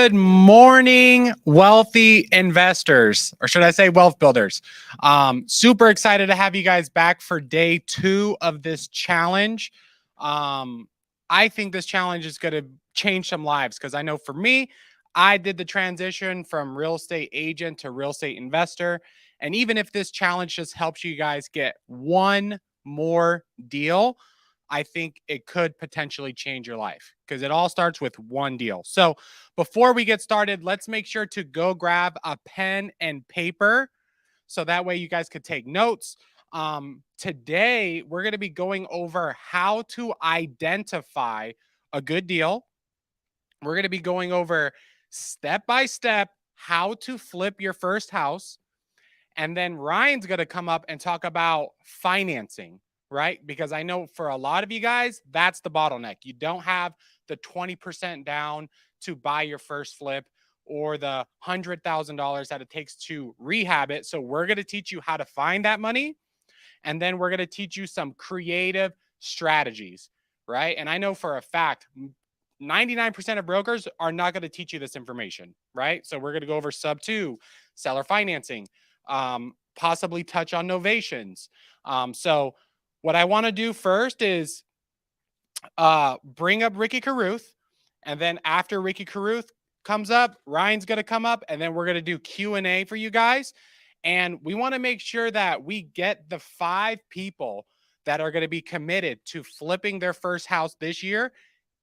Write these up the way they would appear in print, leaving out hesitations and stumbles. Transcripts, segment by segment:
Good morning, wealthy investors, or should I say wealth builders. Super excited to have you guys back for day 2 of this challenge. I think this challenge is going to change some lives because I know for me, I did the transition from real estate agent to real estate investor. And even if this challenge just helps you guys get one more deal, I think it could potentially change your life because it all starts with one deal. So before we get started, let's make sure to go grab a pen and paper so that way you guys could take notes. Today, we're going to be going over how to identify a good deal. We're going to be going over step by step how to flip your first house. And then Ryan's going to come up and talk about financing, right? Because I know for a lot of you guys, that's the bottleneck. You don't have the 20% down to buy your first flip or the $100,000 that it takes to rehab it. So we're going to teach you how to find that money. And then we're going to teach you some creative strategies, right? And I know for a fact, 99% of brokers are not going to teach you this information, right? So we're going to go over sub 2, seller financing, possibly touch on novations. So what I want to do first is bring up Ricky Carruth. And then after Ricky Carruth comes up, Ryan's going to come up, and then we're going to do Q&A for you guys. And we want to make sure that we get the 5 people that are going to be committed to flipping their first house this year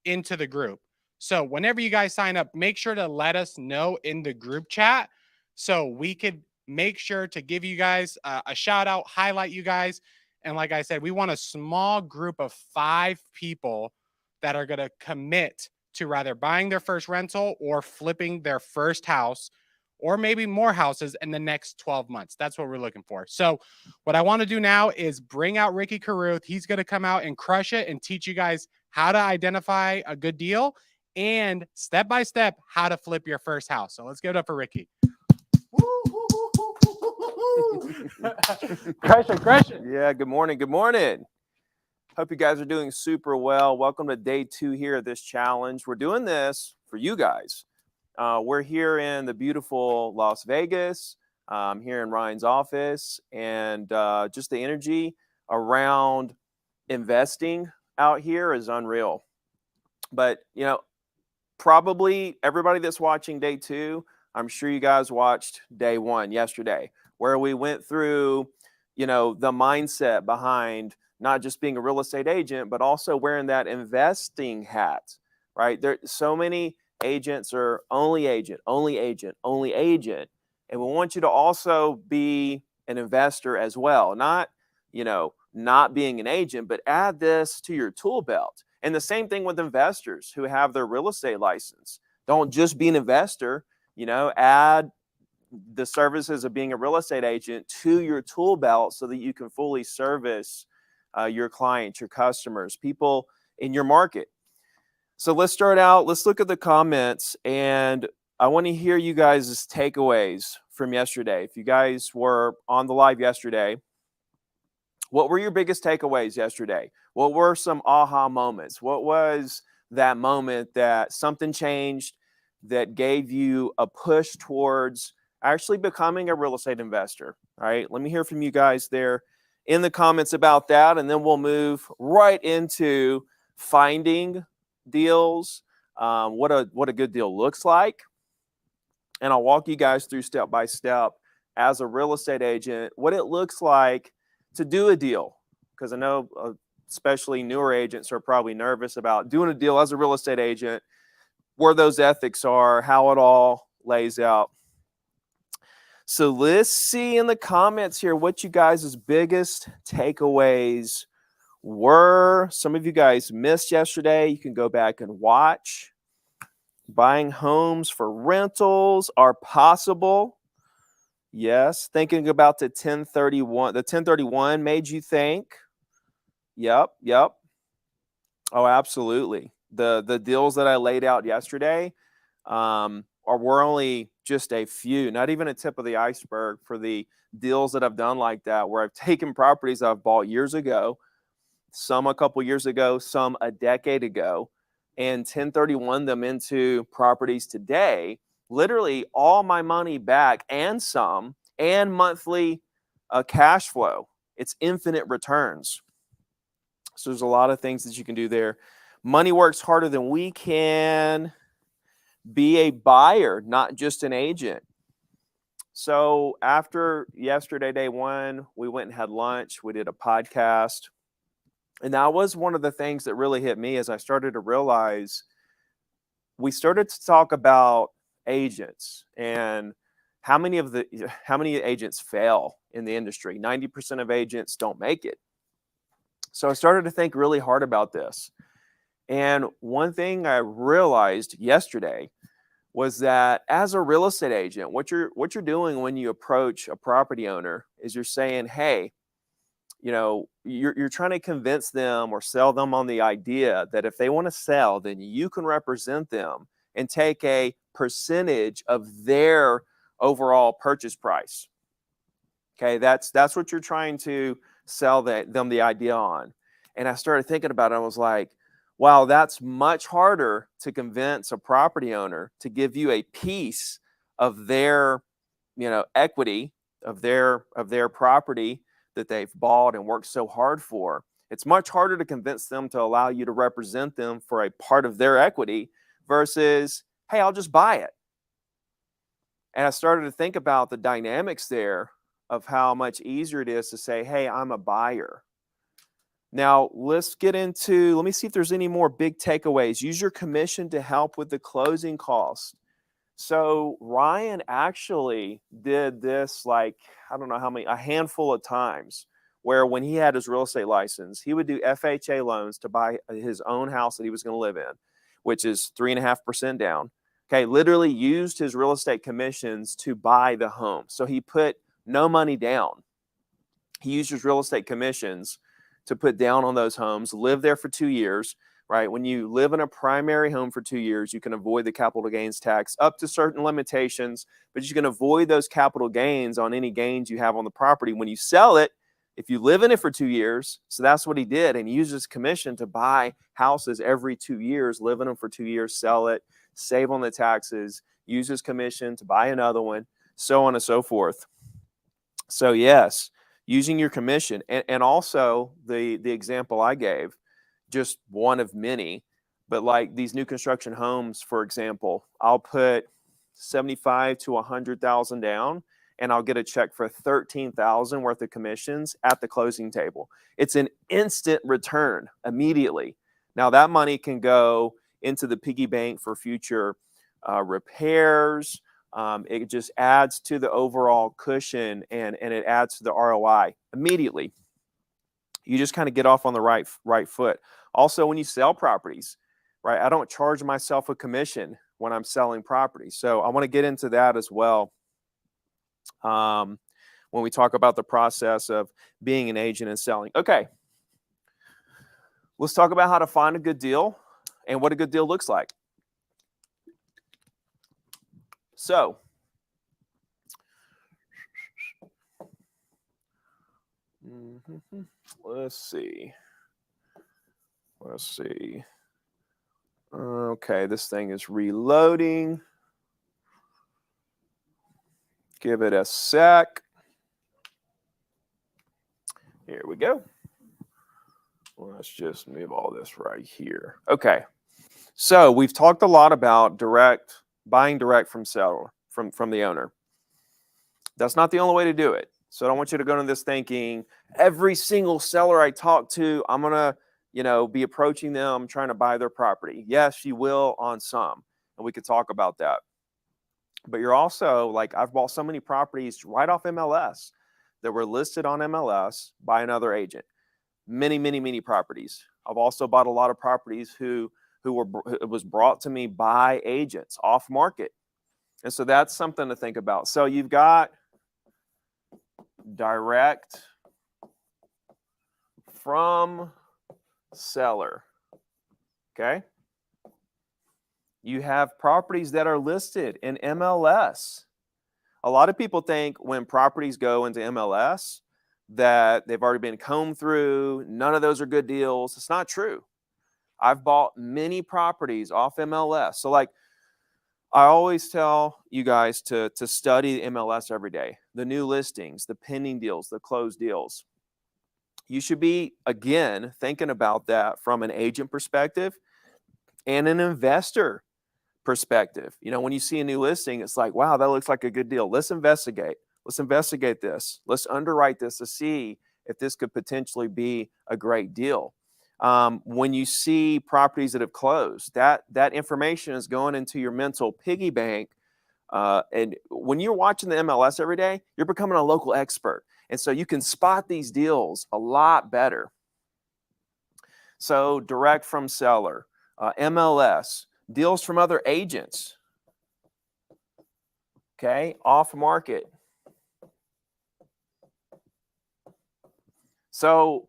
into the group. So whenever you guys sign up, make sure to let us know in the group chat so we could make sure to give you guys a shout out, highlight you guys. And like I said, we want a small group of 5 people that are going to commit to either buying their first rental or flipping their first house, or maybe more houses in the next 12 months. That's what we're looking for. So what I want to do now is bring out Ricky Carruth. He's going to come out and crush it and teach you guys how to identify a good deal and step by step how to flip your first house. So let's give it up for Ricky. Crush it. Yeah, good morning. Good morning. Hope you guys are doing super well. Welcome to day 2 here of this challenge. We're doing this for you guys. We're here in the beautiful Las Vegas, here in Ryan's office, and just the energy around investing out here is unreal. But, you know, probably everybody that's watching day 2, I'm sure you guys watched day 1 yesterday, where we went through, you know, the mindset behind not just being a real estate agent, but also wearing that investing hat, right? There so many agents are only agent, only agent, only agent. And we want you to also be an investor as well. Not, you know, not being an agent, but add this to your tool belt. And the same thing with investors who have their real estate license. Don't just be an investor, you know, add the services of being a real estate agent to your tool belt so that you can fully service your clients, your customers, people in your market. So let's start out. Let's look at the comments, and I want to hear you guys' takeaways from yesterday. If you guys were on the live yesterday, what were your biggest takeaways yesterday? What were some aha moments? What was that moment that something changed that gave you a push towards actually becoming a real estate investor? All right, let me hear from you guys there in the comments about that, and then we'll move right into finding deals, what a good deal looks like, and I'll walk you guys through step by step as a real estate agent what it looks like to do a deal, because I know especially newer agents are probably nervous about doing a deal as a real estate agent, where those ethics are, how it all lays out. So let's see in the comments here what you guys' biggest takeaways were. Some of you guys missed yesterday. You can go back and watch. Buying homes for rentals are possible. Yes. Thinking about the 1031. The 1031 made you think. Yep. Oh, absolutely. The deals that I laid out yesterday were only just a few, not even a tip of the iceberg for the deals that I've done like that, where I've taken properties I've bought years ago, some a couple years ago, some a decade ago, and 1031 them into properties today, literally all my money back and some, and monthly cash flow. It's infinite returns. So there's a lot of things that you can do there. Money works harder than we can. Be a buyer, not just an agent. So after yesterday, day one, we went and had lunch. We did a podcast. And that was one of the things that really hit me as I started to realize we started to talk about agents and how many agents fail in the industry. 90% of agents don't make it. So I started to think really hard about this. And one thing I realized yesterday was that as a real estate agent, what you're doing when you approach a property owner is you're saying, hey, you're trying to convince them or sell them on the idea that if they want to sell, then you can represent them and take a percentage of their overall purchase price. Okay, that's what you're trying to sell them the idea on. And I started thinking about it. I was like, wow, that's much harder to convince a property owner to give you a piece of their, equity of their property that they've bought and worked so hard for. It's much harder to convince them to allow you to represent them for a part of their equity versus, hey, I'll just buy it. And I started to think about the dynamics there of how much easier it is to say, hey, I'm a buyer. Now, let me see if there's any more big takeaways. Use your commission to help with the closing costs. So Ryan actually did this a handful of times where when he had his real estate license, he would do FHA loans to buy his own house that he was going to live in, which is 3.5% down. Okay, literally used his real estate commissions to buy the home. So he put no money down. He used his real estate commissions to put down on those homes, live there for 2 years, right? When you live in a primary home for 2 years, you can avoid the capital gains tax up to certain limitations, but you can avoid those capital gains on any gains you have on the property. When you sell it, if you live in it for 2 years, so that's what he did. And he used his commission to buy houses every 2 years, live in them for 2 years, sell it, save on the taxes, use his commission to buy another one, so on and so forth. So yes, using your commission, and also the example I gave, just one of many, but like these new construction homes, for example, I'll put 75 to 100,000 down, and I'll get a check for 13,000 worth of commissions at the closing table. It's an instant return immediately. Now that money can go into the piggy bank for future repairs. It just adds to the overall cushion and it adds to the ROI immediately. You just kind of get off on the right foot. Also, when you sell properties, right? I don't charge myself a commission when I'm selling properties. So I want to get into that as well. When we talk about the process of being an agent and selling. Okay. Let's talk about how to find a good deal and what a good deal looks like. So, let's see. Okay, this thing is reloading. Give it a sec. Here we go. Let's just move all this right here. Okay. So we've talked a lot about buying direct from seller, from the owner. That's not the only way to do it. So I don't want you to go into this thinking every single seller I talk to, I'm going to, be approaching them trying to buy their property. Yes, you will on some, and we could talk about that. But you're also I've bought so many properties right off MLS that were listed on MLS by another agent. Many, many, many properties. I've also bought a lot of properties it was brought to me by agents off market. And so that's something to think about. So you've got direct from seller. Okay. You have properties that are listed in MLS. A lot of people think when properties go into MLS that they've already been combed through. None of those are good deals. It's not true. I've bought many properties off MLS. So like, I always tell you guys to study the MLS every day, the new listings, the pending deals, the closed deals. You should be, again, thinking about that from an agent perspective and an investor perspective. You know, when you see a new listing, it's like, wow, that looks like a good deal. Let's investigate. Let's investigate this. Let's underwrite this to see if this could potentially be a great deal. When you see properties that have closed, that information is going into your mental piggy bank. And when you're watching the MLS every day, you're becoming a local expert. And so you can spot these deals a lot better. So direct from seller, MLS, deals from other agents, okay, off market. So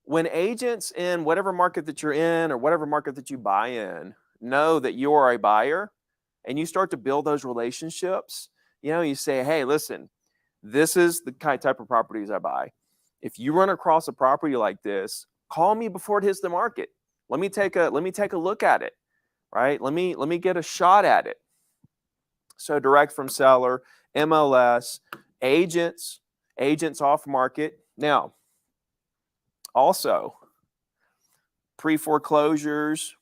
when agents in whatever market that you're in or whatever market that you buy in know that you are a buyer and you start to build those relationships, you know, you say, hey, listen, this is the type of properties I buy. If you run across a property like this, call me before it hits the market. Let me take a look at it, right? Let me get a shot at it. So direct from seller, MLS, agents off market. Now, also pre-foreclosures,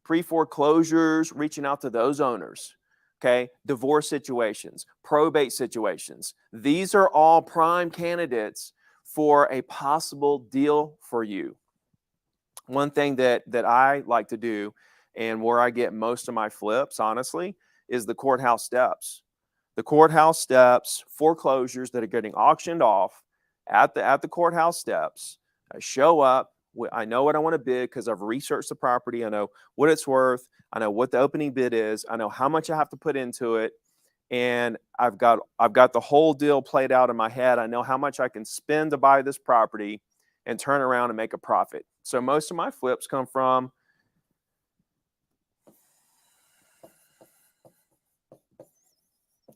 reaching out to those owners. Okay, divorce situations, probate situations. These are all prime candidates for a possible deal for you. One thing that I like to do, and where I get most of my flips, honestly, is the courthouse steps. The courthouse steps, foreclosures that are getting auctioned off at the courthouse steps. I show up. I know what I want to bid because I've researched the property. I know what it's worth. I know what the opening bid is. I know how much I have to put into it. And I've got the whole deal played out in my head. I know how much I can spend to buy this property and turn around and make a profit. So most of my flips come from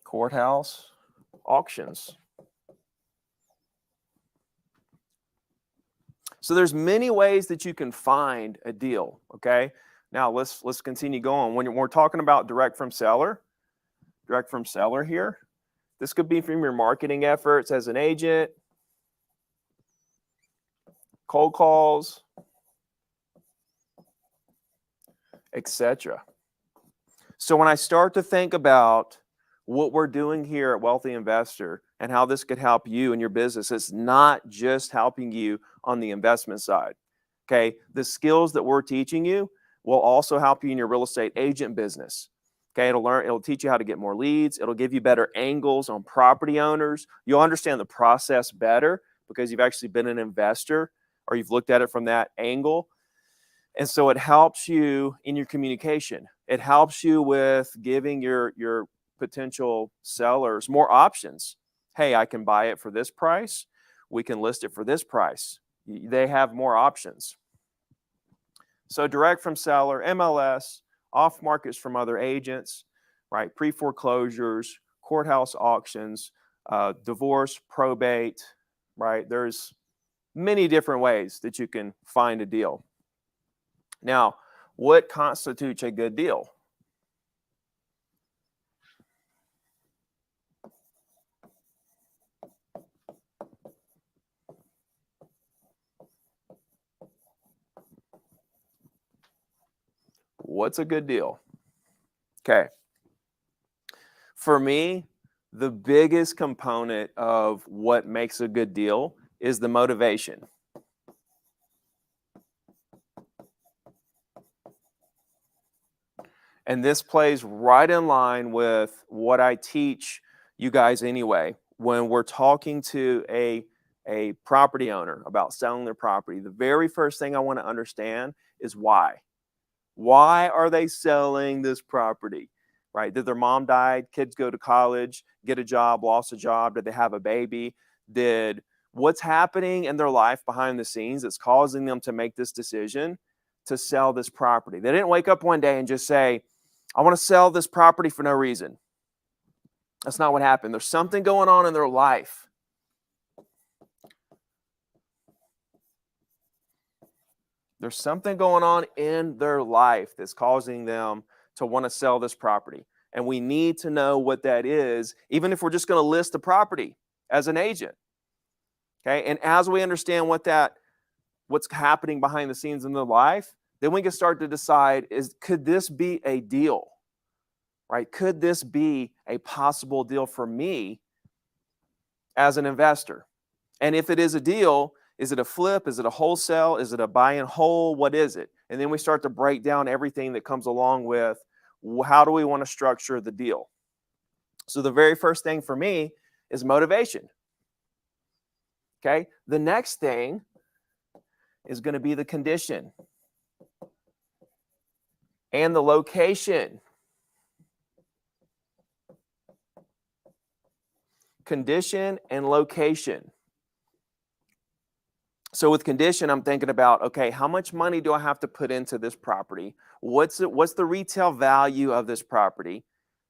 courthouse auctions. So there's many ways that you can find a deal, okay? Now let's continue going. When we're talking about direct from seller here, this could be from your marketing efforts as an agent, cold calls, etc. So when I start to think about what we're doing here at Wealthy Investor and how this could help you in your business, it's not just helping you on the investment side. Okay, the skills that we're teaching you will also help you in your real estate agent business. Okay, it'll teach you how to get more leads. It'll give you better angles on property owners. You'll understand the process better because you've actually been an investor or you've looked at it from that angle. And so it helps you in your communication. It helps you with giving your potential sellers more options. Hey, I can buy it for this price. We can list it for this price. They have more options. So direct from seller, MLS, off markets from other agents, right? Pre-foreclosures, courthouse auctions, divorce, probate, right? There's many different ways that you can find a deal. Now, what constitutes a good deal? What's a good deal? Okay. For me, the biggest component of what makes a good deal is the motivation. And this plays right in line with what I teach you guys anyway. When we're talking to a property owner about selling their property, the very first thing I want to understand is why. Why are they selling this property? Right? Did their mom die? Kids go to college, get a job, lost a job? Did they have a baby? What's happening in their life behind the scenes that's causing them to make this decision to sell this property? They didn't wake up one day and just say, I want to sell this property for no reason. That's not what happened. There's something going on in their life. There's something going on in their life that's causing them to want to sell this property. And we need to know what that is, even if we're just going to list the property as an agent. Okay. And as we understand what's happening behind the scenes in their life, then we can start to decide, could this be a deal? Right? Could this be a possible deal for me as an investor? And if it is a deal, is it a flip? Is it a wholesale? Is it a buy and hold? What is it? And then we start to break down everything that comes along with how do we want to structure the deal. So the very first thing for me is motivation. Okay. The next thing is going to be the condition and the location. Condition and location. So with condition, I'm thinking about, okay, how much money do I have to put into this property? What's the retail value of this property?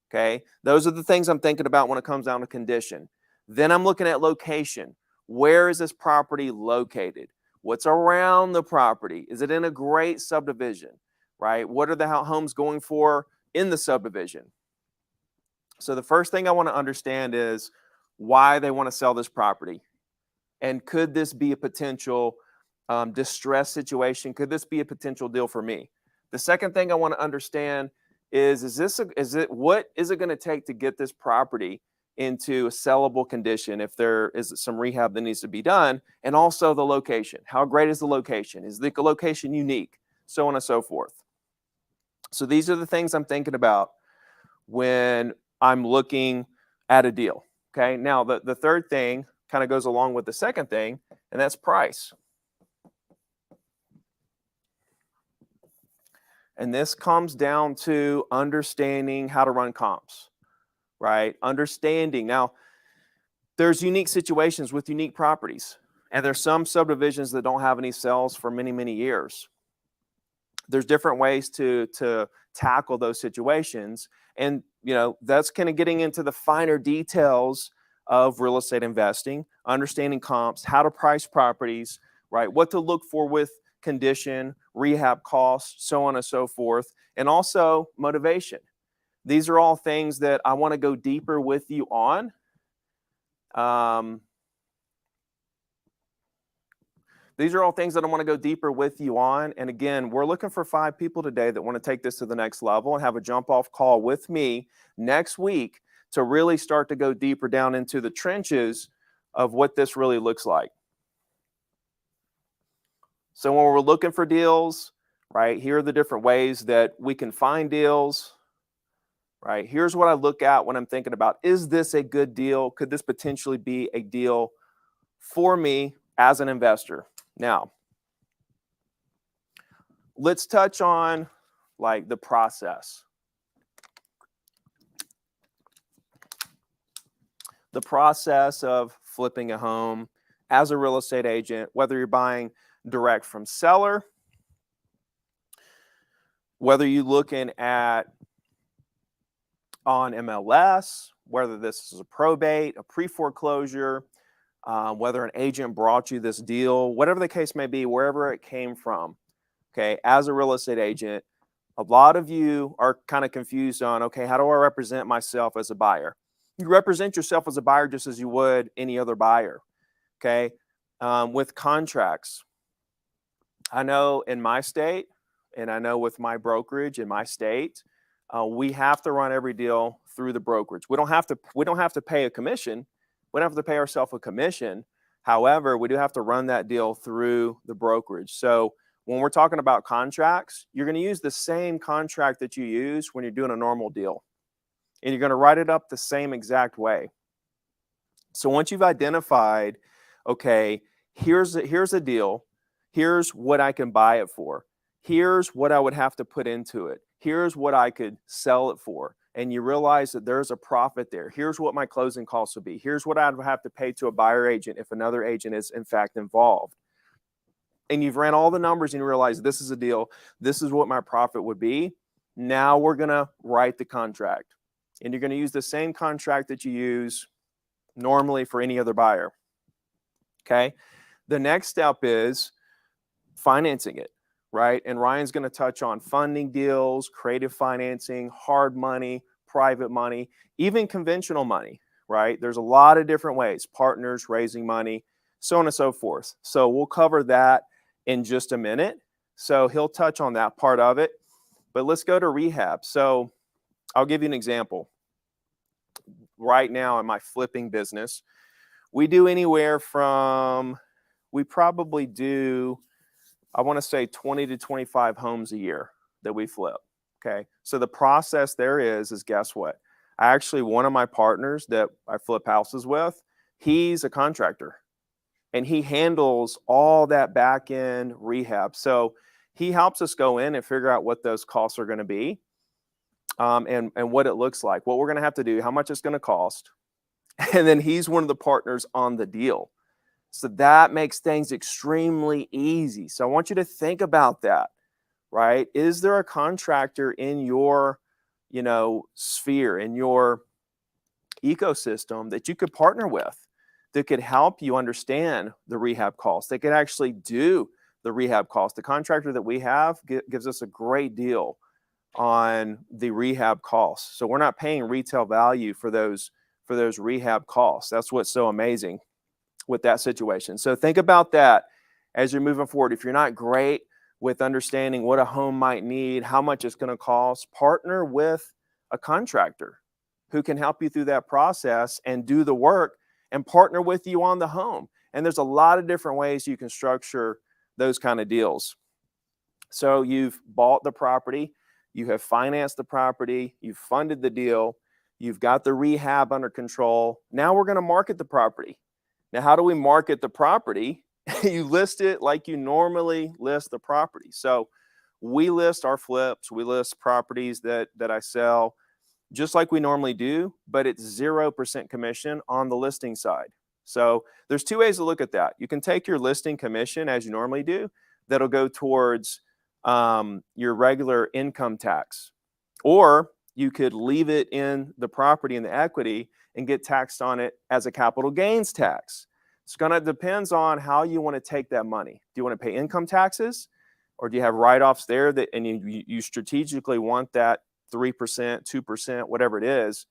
Okay, those are the things I'm thinking about when it comes down to condition. Then I'm looking at location. Where is this property located? What's around the property? Is it in a great subdivision, right? What are the homes going for in the subdivision? So the first thing I want to understand is why they want to sell this property. And could this be a potential distress situation? Could this be a potential deal for me? The second thing I want to understand is what is it going to take to get this property into a sellable condition if there is some rehab that needs to be done? And also the location. How great is the location? Is the location unique? So on and so forth. So these are the things I'm thinking about when I'm looking at a deal. Okay, now the third thing kind of goes along with the second thing, and that's price. And this comes down to understanding how to run comps, right? Understanding. Now, there's unique situations with unique properties, and there's some subdivisions that don't have any sales for many, many years. There's different ways to tackle those situations, and that's kind of getting into the finer details of real estate investing, understanding comps, how to price properties, right? What to look for with condition, rehab costs, so on and so forth, and also motivation. These are all things that I want to go deeper with you on. These are all things that I want to go deeper with you on. And again, we're looking for 5 people today that want to take this to the next level and have a jump-off call with me next week to really start to go deeper down into the trenches of what this really looks like. So when we're looking for deals, right, here are the different ways that we can find deals, right? Here's what I look at when I'm thinking about, is this a good deal? Could this potentially be a deal for me as an investor? Now, let's touch on like the process. The process of flipping a home as a real estate agent, whether you're buying direct from seller, whether you're looking at on MLS, whether this is a probate, a pre-foreclosure, whether an agent brought you this deal, whatever the case may be, wherever it came from, okay, as a real estate agent, a lot of you are kind of confused on, okay, how do I represent myself as a buyer? You represent yourself as a buyer just as you would any other buyer, okay? With contracts, I know in my state, and I know with my brokerage in my state, we have to run every deal through the brokerage. We don't have to pay a commission. We don't have to pay ourselves a commission. However, we do have to run that deal through the brokerage. So when we're talking about contracts, you're going to use the same contract that you use when you're doing a normal deal. And you're going to write it up the same exact way. So once you've identified, okay, here's a deal. Here's what I can buy it for. Here's what I would have to put into it. Here's what I could sell it for. And you realize that there's a profit there. Here's what my closing costs would be. Here's what I'd have to pay to a buyer agent if another agent is in fact involved. And you've ran all the numbers and you realize this is a deal. This is what my profit would be. Now we're going to write the contract. And you're going to use the same contract that you use normally for any other buyer. Okay. The next step is financing it, right? And Ryan's going to touch on funding deals, creative financing, hard money, private money, even conventional money, right? There's a lot of different ways, partners, raising money, so on and so forth. So we'll cover that in just a minute. So he'll touch on that part of it. But let's go to rehab. So I'll give you an example. Right now in my flipping business, we do anywhere from, we probably do, I want to say 20 to 25 homes a year that we flip. Okay. So the process there is guess what? One of my partners that I flip houses with, he's a contractor and he handles all that back end rehab. So he helps us go in and figure out what those costs are going to be, and what it looks like, what we're going to have to do, how much it's going to cost. And then he's one of the partners on the deal. So that makes things extremely easy. So I want you to think about that, right? Is there a contractor in your, sphere, in your ecosystem that you could partner with that could help you understand the rehab costs? They could actually do the rehab costs. The contractor that we have gives us a great deal on the rehab costs. So we're not paying retail value for those rehab costs. That's what's so amazing with that situation. So think about that as you're moving forward. If you're not great with understanding what a home might need, how much it's going to cost, partner with a contractor who can help you through that process and do the work and partner with you on the home. And there's a lot of different ways you can structure those kind of deals. So you've bought the property, you have financed the property, you've funded the deal, you've got the rehab under control. Now we're going to market the property. Now, how do we market the property? You list it like you normally list the property. So we list our flips, we list properties that I sell just like we normally do, but it's 0% commission on the listing side. So there's two ways to look at that. You can take your listing commission as you normally do, that'll go towards your regular income tax, or you could leave it in the property and the equity and get taxed on it as a capital gains tax. It's going to depends on how you want to take that money. Do you want to pay income taxes, or do you have write-offs there that and you strategically want that 3%, 2%, whatever it is,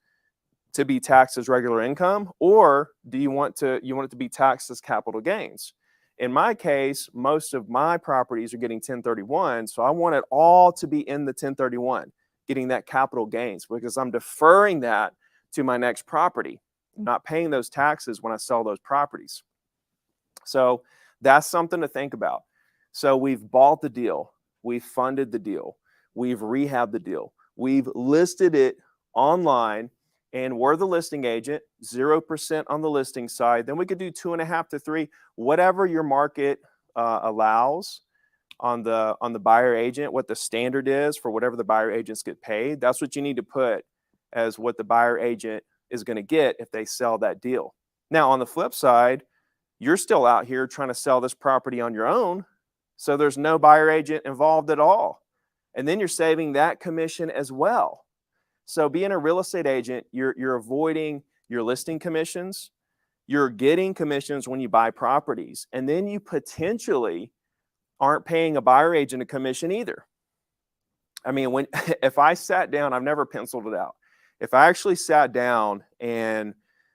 to be taxed as regular income, or do you want it to be taxed as capital gains? In my case, most of my properties are getting 1031, so I want it all to be in the 1031, getting that capital gains, because I'm deferring that to my next property. I'm not paying those taxes when I sell those properties. So that's something to think about. So we've bought the deal, we've funded the deal, we've rehabbed the deal, we've listed it online, and we're the listing agent, 0% on the listing side. Then we could do 2.5 to 3, whatever your market allows on the buyer agent, what the standard is for whatever the buyer agents get paid. That's what you need to put as what the buyer agent is going to get if they sell that deal. Now, on the flip side, you're still out here trying to sell this property on your own, so there's no buyer agent involved at all. And then you're saving that commission as well. So being a real estate agent, you're avoiding your listing commissions. You're getting commissions when you buy properties. And then you potentially aren't paying a buyer agent a commission either. I mean, if I sat down, I've never penciled it out. If I actually sat down and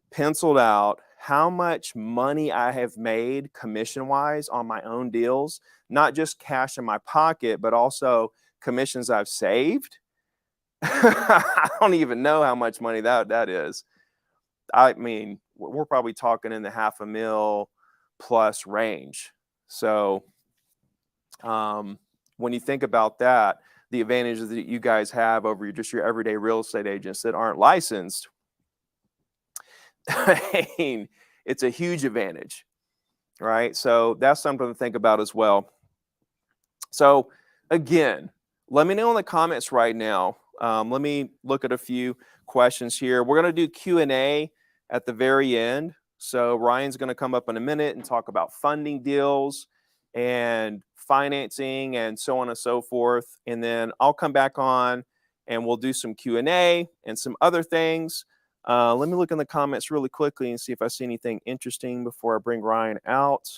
penciled out how much money I have made commission-wise on my own deals, not just cash in my pocket, but also commissions I've saved, I don't even know how much money that is. I mean, we're probably talking in the $500,000 plus range. So when you think about that, the advantages that you guys have over your everyday real estate agents that aren't licensed, I mean, it's a huge advantage, right? So that's something to think about as well. So again, let me know in the comments right now. Let me look at a few questions here. We're going to do Q&A at the very end. So Ryan's going to come up in a minute and talk about funding deals and financing and so on and so forth. And then I'll come back on and we'll do some Q&A and some other things. Let me look in the comments really quickly and see if I see anything interesting before I bring Ryan out.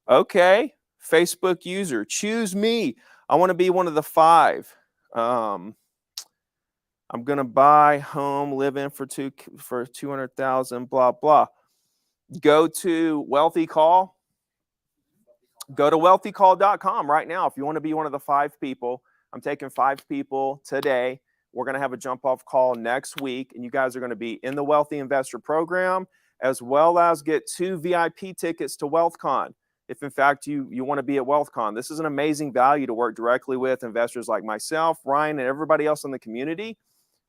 Okay, Facebook user, choose me. I want to be one of the 5. I'm going to buy home, live in for 200,000, blah, blah. Go to Wealthy Call. Go to wealthycall.com right now if you want to be one of the 5 people. I'm taking 5 people today. We're going to have a jump off call next week, and you guys are going to be in the Wealthy Investor Program, as well as get 2 VIP tickets to WealthCon. If in fact you want to be at WealthCon, this is an amazing value to work directly with investors like myself, Ryan, and everybody else in the community,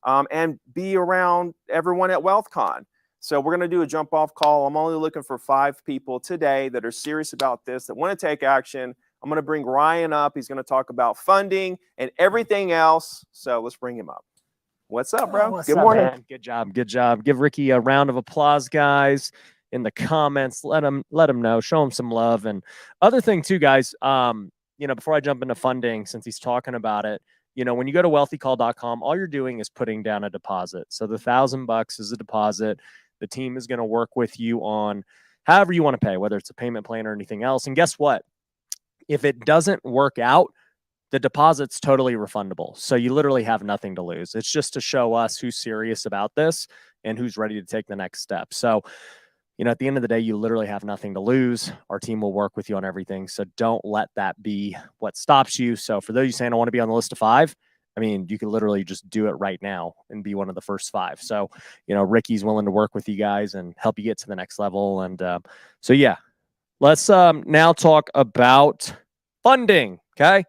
and be around everyone at WealthCon. So we're going to do a jump off call. I'm only looking for 5 people today that are serious about this, that want to take action. I'm going to bring Ryan up. He's going to talk about funding and everything else. So let's bring him up. What's up, bro? What's Good up, morning. man? Good job. Good job. Give Ricky a round of applause, guys, in the comments. Let him know. Show him some love. And other thing too, guys, before I jump into funding, since he's talking about it, when you go to wealthycall.com, all you're doing is putting down a deposit. So the $1,000 is a deposit. The team is going to work with you on however you want to pay, whether it's a payment plan or anything else. And guess what? If it doesn't work out, the deposit's totally refundable. So you literally have nothing to lose. It's just to show us who's serious about this and who's ready to take the next step. So, at the end of the day, you literally have nothing to lose. Our team will work with you on everything. So don't let that be what stops you. So for those of you saying I want to be on the list of 5, I mean, you can literally just do it right now and be one of the first 5. So, Ricky's willing to work with you guys and help you get to the next level. And yeah, let's now talk about funding. Okay.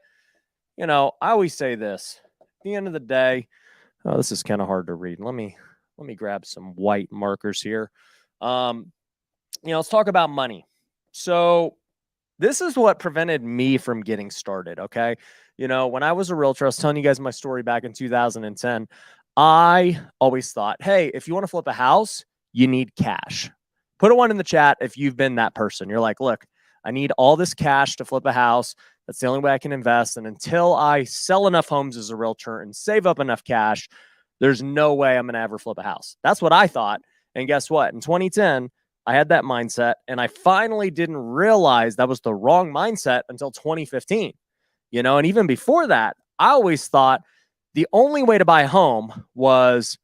I always say this at the end of the day. Oh, this is kind of hard to read. Let me grab some white markers here. Let's talk about money. So this is what prevented me from getting started. Okay. When I was a realtor, I was telling you guys my story back in 2010. I always thought, hey, if you want to flip a house, you need cash. Put a 1 in the chat if you've been that person. You're like, look, I need all this cash to flip a house. That's the only way I can invest. And until I sell enough homes as a realtor and save up enough cash, there's no way I'm going to ever flip a house. That's what I thought. And guess what? In 2010, I had that mindset, and I finally didn't realize that was the wrong mindset until 2015. And even before that, I always thought the only way to buy a home was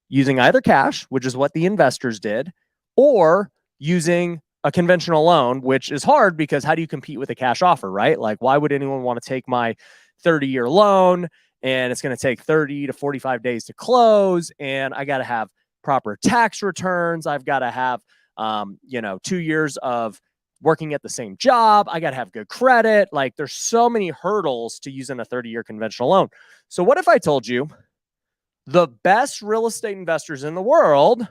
using either cash, which is what the investors did, or using a conventional loan, which is hard because how do you compete with a cash offer, right? Like, why would anyone want to take my 30-year loan and it's going to take 30 to 45 days to close, and I got to have proper tax returns. I've got to have 2 years of working at the same job. I got to have good credit. Like, there's so many hurdles to using a 30-year conventional loan. So what if I told you the best real estate investors in the world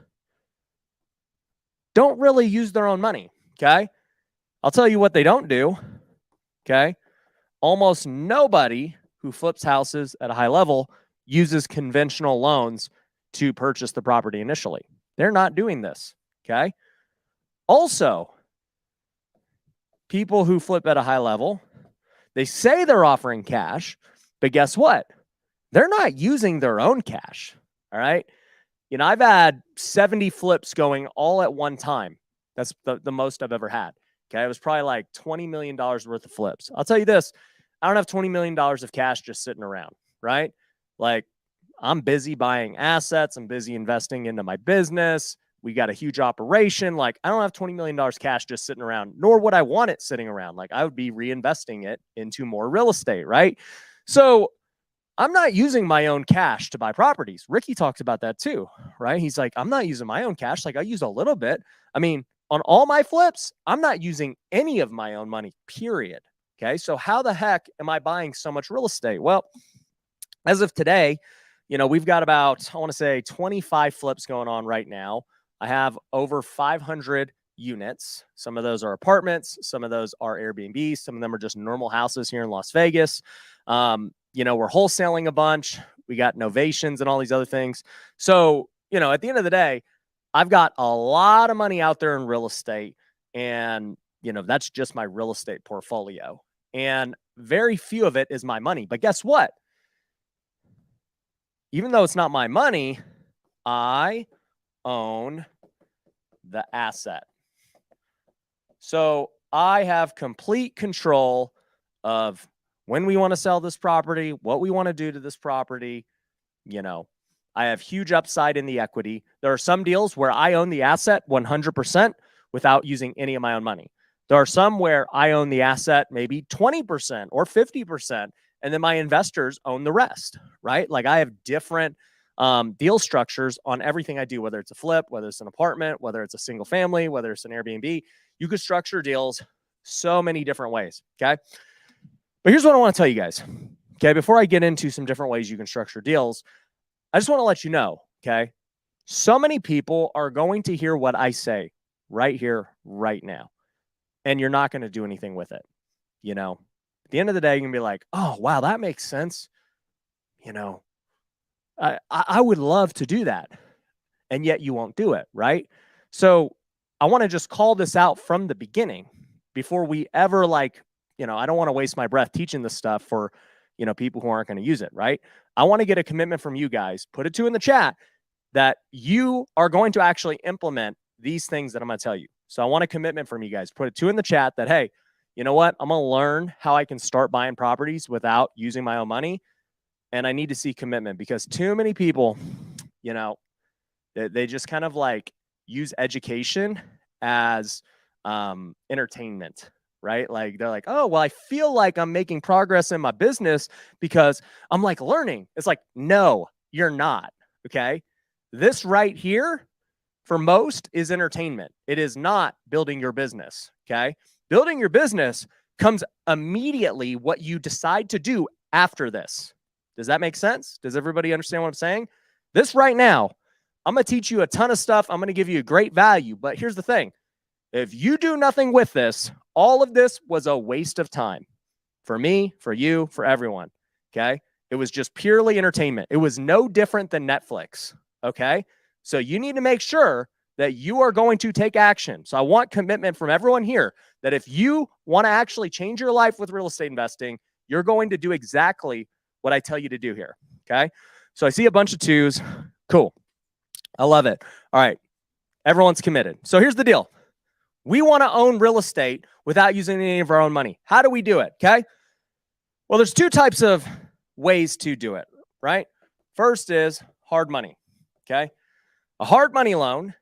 don't really use their own money? Okay. I'll tell you what they don't do. Okay. Almost nobody who flips houses at a high level uses conventional loans to purchase the property initially. They're not doing this. Okay. Also, people who flip at a high level, they say they're offering cash, but guess what? They're not using their own cash. All right. I've had 70 flips going all at one time. That's the most I've ever had. Okay. It was probably like $20 million worth of flips. I'll tell you this. I don't have $20 million of cash just sitting around, right? Like, I'm busy buying assets. I'm busy investing into my business. We got a huge operation. Like, I don't have $20 million cash just sitting around, nor would I want it sitting around. Like, I would be reinvesting it into more real estate, right? So I'm not using my own cash to buy properties. Ricky talks about that too, right? He's like, I'm not using my own cash. Like, I use a little bit. I mean, on all my flips, I'm not using any of my own money, period. Okay. So how the heck am I buying so much real estate? Well, as of today, we've got about, I want to say 25 flips going on right now. I have over 500 units. Some of those are apartments. Some of those are Airbnbs. Some of them are just normal houses here in Las Vegas. We're wholesaling a bunch. We got novations and all these other things. So, at the end of the day, I've got a lot of money out there in real estate, and, that's just my real estate portfolio, and very few of it is my money. But guess what? Even though it's not my money, I own the asset. So I have complete control of when we want to sell this property, what we want to do to this property. You know, I have huge upside in the equity. There are some deals where I own the asset 100% without using any of my own money. There are some where I own the asset maybe 20% or 50%, and then my investors own the rest, right? Like I have different deal structures on everything I do, whether it's a flip, whether it's an apartment, whether it's a single family, whether it's an Airbnb. You could structure deals so many different ways, okay? But here's what I want to tell you guys, okay? Before I get into some different ways you can structure deals, I just want to let you know, okay? So many people are going to hear what I say right here, right now, and you're not going to do anything with it. You know, at the end of the day, you're going to be like, oh, wow, that makes sense. You know, I would love to do that. And yet you won't do it, right? So I want to just call this out from the beginning before we ever I don't want to waste my breath teaching this stuff for, people who aren't going to use it, right? I want to get a commitment from you guys. Put it 2 in the chat that you are going to actually implement these things that I'm going to tell you. So I want a commitment from you guys. Put it 2 in the chat that, hey, you know what? I'm going to learn how I can start buying properties without using my own money. And I need to see commitment because too many people, they just kind of use education as entertainment, right? Like they're like, oh, well, I feel like I'm making progress in my business because I'm learning. It's like, no, you're not. Okay. This right here for most is entertainment. It is not building your business. Okay. Building your business comes immediately what you decide to do after this. Does that make sense? Does everybody understand what I'm saying? This right now, I'm going to teach you a ton of stuff. I'm going to give you a great value. But here's the thing. If you do nothing with this, all of this was a waste of time for me, for you, for everyone. Okay. It was just purely entertainment. It was no different than Netflix. Okay. So you need to make sure that you are going to take action. So I want commitment from everyone here that if you want to actually change your life with real estate investing, you're going to do exactly what I tell you to do here. Okay. So I see a bunch of 2s. Cool. I love it. All right. Everyone's committed. So here's the deal. We want to own real estate without using any of our own money. How do we do it? Okay. Well, there's 2 types of ways to do it, right? First is hard money. Okay. A hard money loan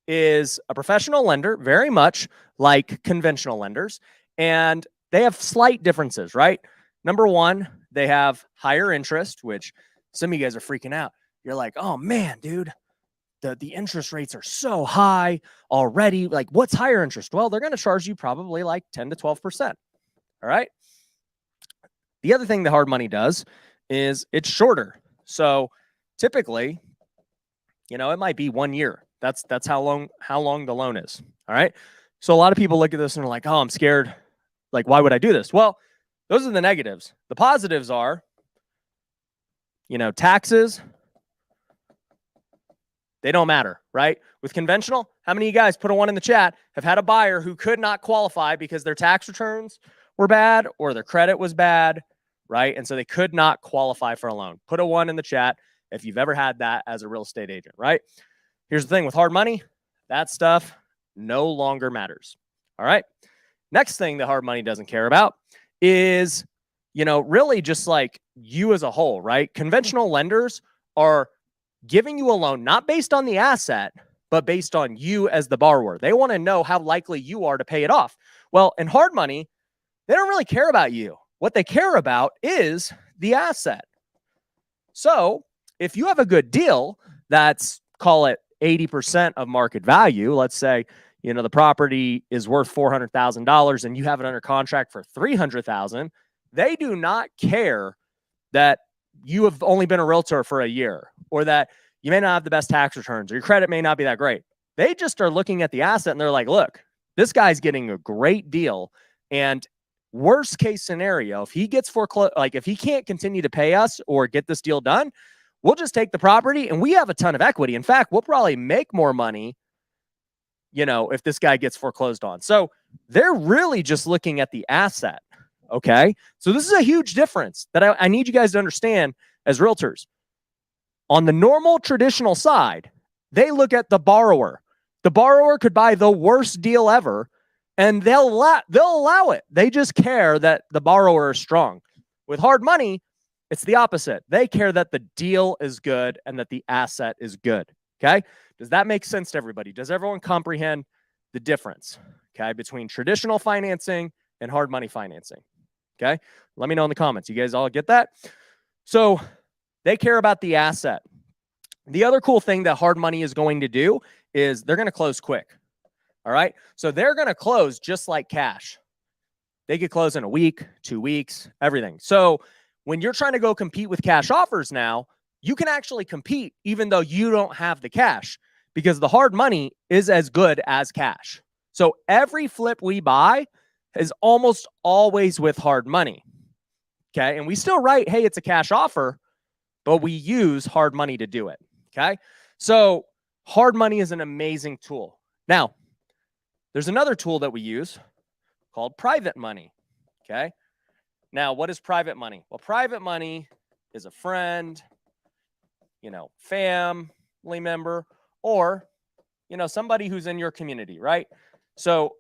is a professional lender, very much like conventional lenders, and they have slight differences, right? Number 1, they have higher interest, which some of you guys are freaking out. You're like, oh man, dude, the interest rates are so high already. Like, what's higher interest? Well, they're going to charge you probably 10 to 12%. All right. The other thing the hard money does is it's shorter. So typically, it might be 1 year. That's how long the loan is. All right. So a lot of people look at this and are like, oh, I'm scared. Like, why would I do this? Well, those are the negatives. The positives are, taxes. They don't matter, right? With conventional, how many of you guys, put a 1 in the chat, have had a buyer who could not qualify because their tax returns were bad or their credit was bad, right? And so they could not qualify for a loan. Put a 1 in the chat if you've ever had that as a real estate agent, right? Here's the thing with hard money, that stuff no longer matters. All right. Next thing that hard money doesn't care about is, really just you as a whole, right? Conventional lenders are giving you a loan, not based on the asset, but based on you as the borrower. They want to know how likely you are to pay it off. Well, in hard money, they don't really care about you. What they care about is the asset. So if you have a good deal that's, call it 80% of market value, let's say, the property is worth $400,000 and you have it under contract for $300,000, they do not care that you have only been a realtor for a year or that you may not have the best tax returns or your credit may not be that great. They just are looking at the asset and they're like, look, this guy's getting a great deal. And worst case scenario, if he gets foreclosed, if he can't continue to pay us or get this deal done, we'll just take the property and we have a ton of equity. In fact, we'll probably make more money, if this guy gets foreclosed on. So they're really just looking at the asset. Okay. So this is a huge difference that I need you guys to understand as realtors. On the normal traditional side, they look at the borrower. The borrower could buy the worst deal ever and they'll allow it. They just care that the borrower is strong. With hard money, it's the opposite. They care that the deal is good and that the asset is good. Okay. Does that make sense to everybody? Does everyone comprehend the difference, okay, between traditional financing and hard money financing? Okay. Let me know in the comments. You guys all get that? So they care about the asset. The other cool thing that hard money is going to do is they're going to close quick. All right. So they're going to close just like cash. They could close in a week, 2 weeks, everything. So when you're trying to go compete with cash offers now, you can actually compete even though you don't have the cash, because the hard money is as good as cash. So every flip we buy is almost always with hard money. Okay. And we still write, hey, it's a cash offer, but we use hard money to do it. Okay. So hard money is an amazing tool. Now, there's another tool that we use called private money. Okay. Now, what is private money? Well, private money is a friend, family member, or, somebody who's in your community, right? So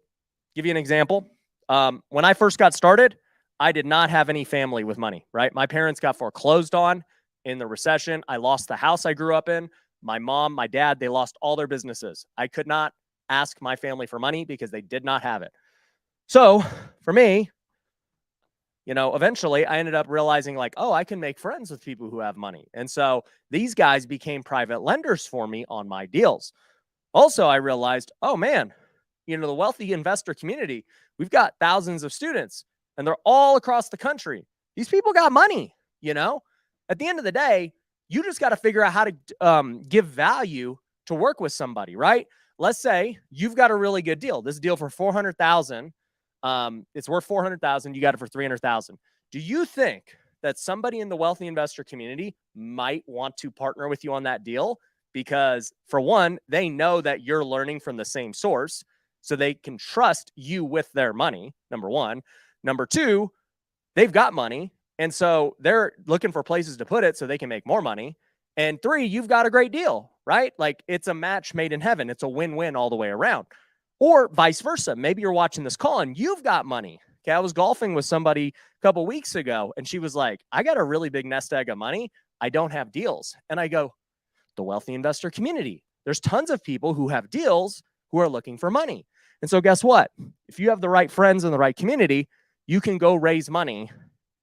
give you an example. When I first got started, I did not have any family with money, right? My parents got foreclosed on in the recession. I lost the house I grew up in. My mom, my dad, they lost all their businesses. I could not ask my family for money because they did not have it. So for me, eventually I ended up realizing I can make friends with people who have money. And so these guys became private lenders for me on my deals. Also, I realized, oh man, the wealthy investor community, we've got thousands of students and they're all across the country. These people got money, At the end of the day, you just got to figure out how to give value to work with somebody, right? Let's say you've got a really good deal. This deal for $400,000. It's worth $400,000. You got it for $300,000. Do you think that somebody in the wealthy investor community might want to partner with you on that deal? Because for one, they know that you're learning from the same source, so they can trust you with their money. Number one. Number two, they've got money, and so they're looking for places to put it so they can make more money. And three, you've got a great deal, right? It's a match made in heaven. It's a win-win all the way around. Or vice versa. Maybe you're watching this call and you've got money. Okay, I was golfing with somebody a couple weeks ago, and she was like, I got a really big nest egg of money. I don't have deals. And I go, the wealthy investor community. There's tons of people who have deals who are looking for money. And so guess what? If you have the right friends in the right community, you can go raise money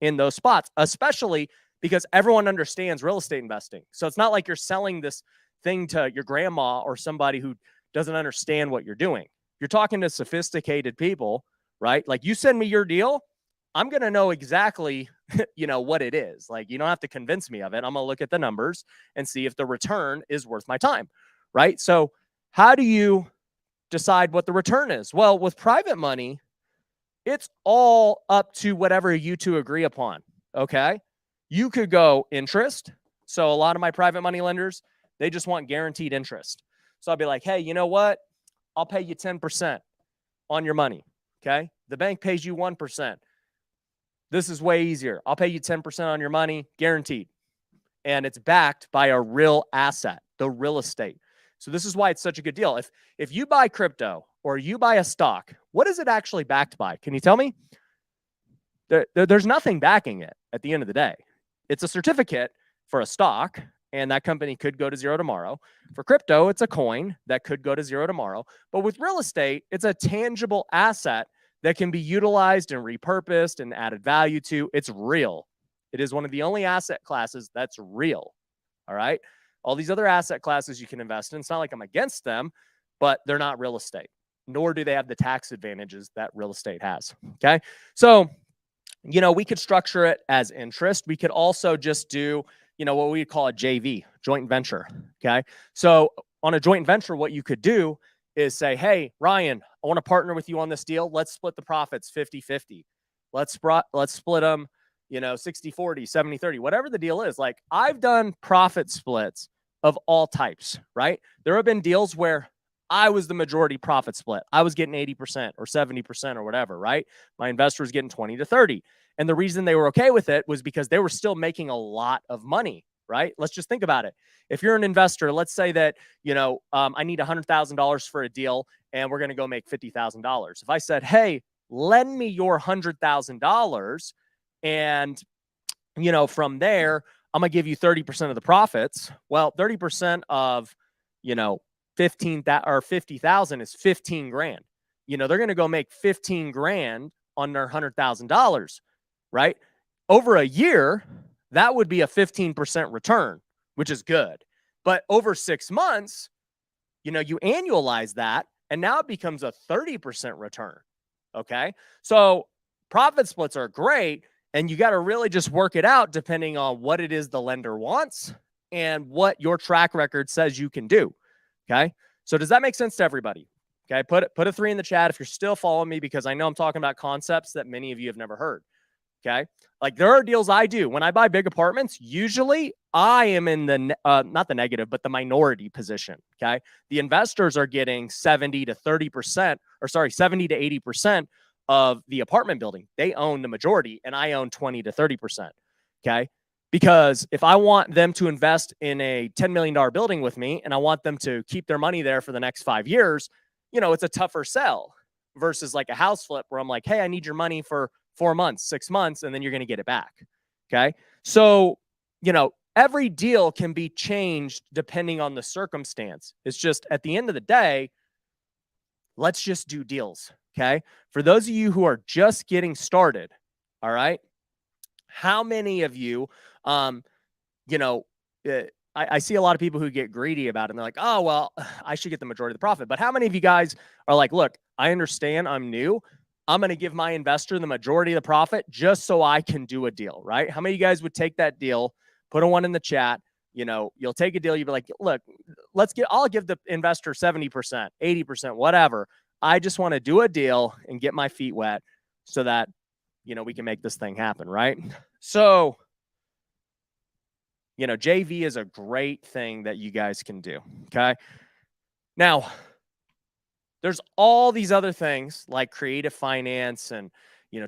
in those spots, especially because everyone understands real estate investing. So it's not like you're selling this thing to your grandma or somebody who doesn't understand what you're doing. You're talking to sophisticated people, right? Like, you send me your deal, I'm going to know exactly, what it is. You don't have to convince me of it. I'm going to look at the numbers and see if the return is worth my time, right? So how do you decide what the return is? Well, with private money, it's all up to whatever you two agree upon, okay? You could go interest. So a lot of my private money lenders, they just want guaranteed interest. So I'll be like, hey, you know what? I'll pay you 10% on your money, okay? The bank pays you 1%. This is way easier. I'll pay you 10% on your money, guaranteed. And it's backed by a real asset, the real estate. So this is why it's such a good deal. If you buy crypto or you buy a stock, what is it actually backed by? Can you tell me? There's nothing backing it at the end of the day. It's a certificate for a stock, and that company could go to zero tomorrow. For crypto, it's a coin that could go to zero tomorrow. But with real estate, it's a tangible asset that can be utilized and repurposed and added value to. It's real. It is one of the only asset classes that's real. All right. All these other asset classes you can invest in, it's not like I'm against them, but they're not real estate, nor do they have the tax advantages that real estate has. Okay. So, we could structure it as interest. We could also just do, what we call a JV, joint venture. Okay. So on a joint venture, what you could do is say, hey, Ryan, I want to partner with you on this deal. Let's split the profits 50-50. Let's split them, 60-40, 70-30, whatever the deal is. I've done profit splits of all types, right? There have been deals where I was the majority profit split. I was getting 80% or 70% or whatever, right? My investor was getting 20 to 30. And the reason they were okay with it was because they were still making a lot of money, right? Let's just think about it. If you're an investor, let's say that, I need $100,000 for a deal and we're going to go make $50,000. If I said, hey, lend me your $100,000 and, from there, I'm going to give you 30% of the profits. Well, 30% of, 50,000 is 15 grand. They're going to go make 15 grand on their $100,000, right? Over a year, that would be a 15% return, which is good. But over 6 months, you annualize that, and now it becomes a 30% return. Okay. So profit splits are great, and you got to really just work it out depending on what it is the lender wants and what your track record says you can do. Okay. So does that make sense to everybody? Okay. Put a 3 in the chat if you're still following me, because I know I'm talking about concepts that many of you have never heard. Okay. Like, there are deals I do when I buy big apartments. Usually I am in the, not the negative, but the minority position. Okay. The investors are getting 70 to 80% of the apartment building. They own the majority and I own 20 to 30%. Okay. Because if I want them to invest in a $10 million building with me and I want them to keep their money there for the next 5 years, it's a tougher sell versus like a house flip where I'm like, hey, I need your money for 4 months, 6 months, and then you're going to get it back. Okay. So, every deal can be changed depending on the circumstance. It's just, at the end of the day, let's just do deals. Okay. For those of you who are just getting started, all right, how many of you, I see a lot of people who get greedy about it and they're like, oh, well, I should get the majority of the profit. But how many of you guys are like, look, I understand I'm new. I'm going to give my investor the majority of the profit just so I can do a deal, right? How many of you guys would take that deal? Put a 1 in the chat. You'll take a deal. You'll be like, look, I'll give the investor 70%, 80%, whatever. I just want to do a deal and get my feet wet so that, we can make this thing happen, right? So, JV is a great thing that you guys can do. Okay. Now, there's all these other things like creative finance and,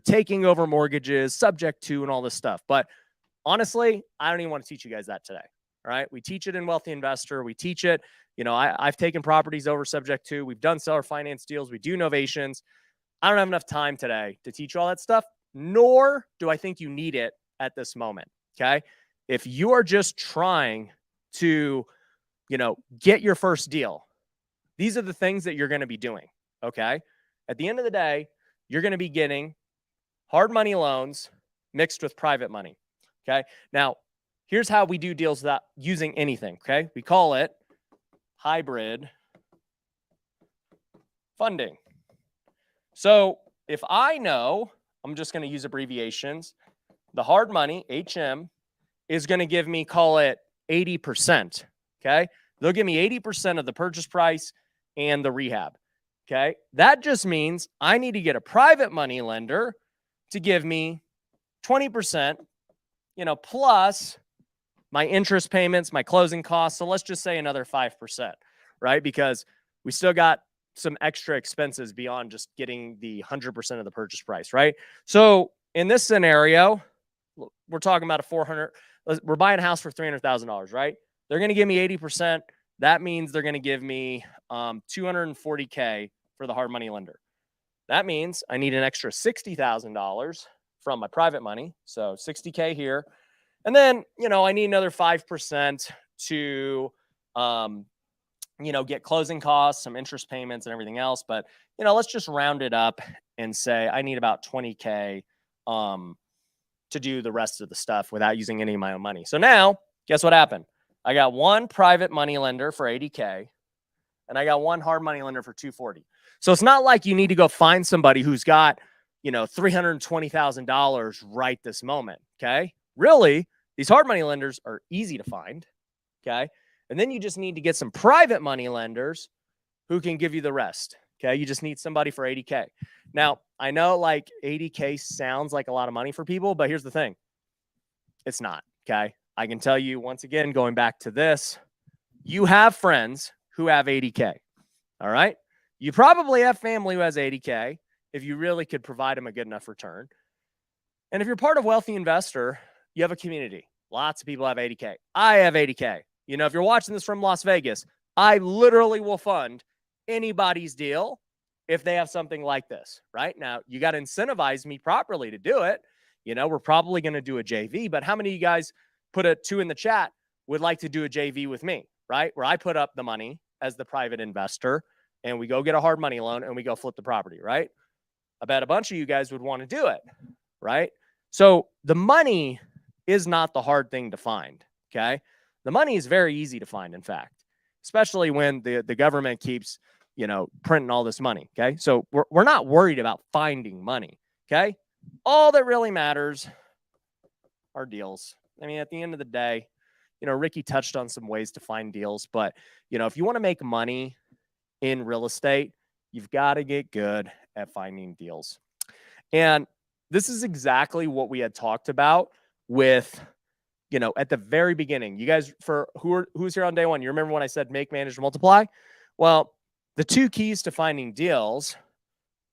taking over mortgages, subject to, and all this stuff. But honestly, I don't even want to teach you guys that today. All right. We teach it in Wealthy Investor. We teach it. I've taken properties over subject to. We've done seller finance deals. We do novations. I don't have enough time today to teach you all that stuff, nor do I think you need it at this moment. Okay. If you are just trying to, get your first deal, these are the things that you're going to be doing. Okay. At the end of the day, you're going to be getting hard money loans mixed with private money. Okay. Now, here's how we do deals without using anything. Okay. We call it hybrid funding. So if I know, I'm just going to use abbreviations, the hard money, HM, is going to give me, call it 80%. Okay. They'll give me 80% of the purchase price and the rehab. Okay. That just means I need to get a private money lender to give me 20%, plus my interest payments, my closing costs. So let's just say another 5%, right? Because we still got some extra expenses beyond just getting the 100% of the purchase price, right? So in this scenario, we're talking about we're buying a house for $300,000, right? They're going to give me 80%. That means they're going to give me $240K for the hard money lender. That means I need an extra $60,000 from my private money. So $60K here. And then, I need another 5% to, get closing costs, some interest payments and everything else. But, let's just round it up and say I need about $20K to do the rest of the stuff without using any of my own money. So now, guess what happened? I got one private money lender for $80K and I got one hard money lender for $240. So it's not like you need to go find somebody who's got, $320,000 right this moment. Okay. Really, these hard money lenders are easy to find. Okay. And then you just need to get some private money lenders who can give you the rest. Okay. You just need somebody for $80K. Now, I know like $80K sounds like a lot of money for people, but here's the thing. It's not. Okay. I can tell you once again, going back to this, you have friends who have $80K. All right. You probably have family who has $80K if you really could provide them a good enough return. And if you're part of Wealthy Investor, you have a community. Lots of people have 80K. I have 80K. You know, if you're watching this from Las Vegas, I literally will fund anybody's deal if they have something like this, right? Now, you got to incentivize me properly to do it. You know, we're probably going to do a JV, but how many of you guys put a 2 in the chat would like to do a JV with me, right? Where I put up the money as the private investor and we go get a hard money loan and we go flip the property, right? I bet a bunch of you guys would want to do it, right? So the money is not the hard thing to find, okay? The money is very easy to find, in fact, especially when the government keeps, you know, printing all this money, okay? So we're not worried about finding money, okay? All that really matters are deals. I mean, at the end of the day, you know, Ricky touched on some ways to find deals, but, you know, if you want to make money in real estate, you've got to get good at finding deals. And this is exactly what we had talked about with, you know, at the very beginning. You guys, for who's here on day one, you remember when I said make, manage, multiply? Well, the 2 keys to finding deals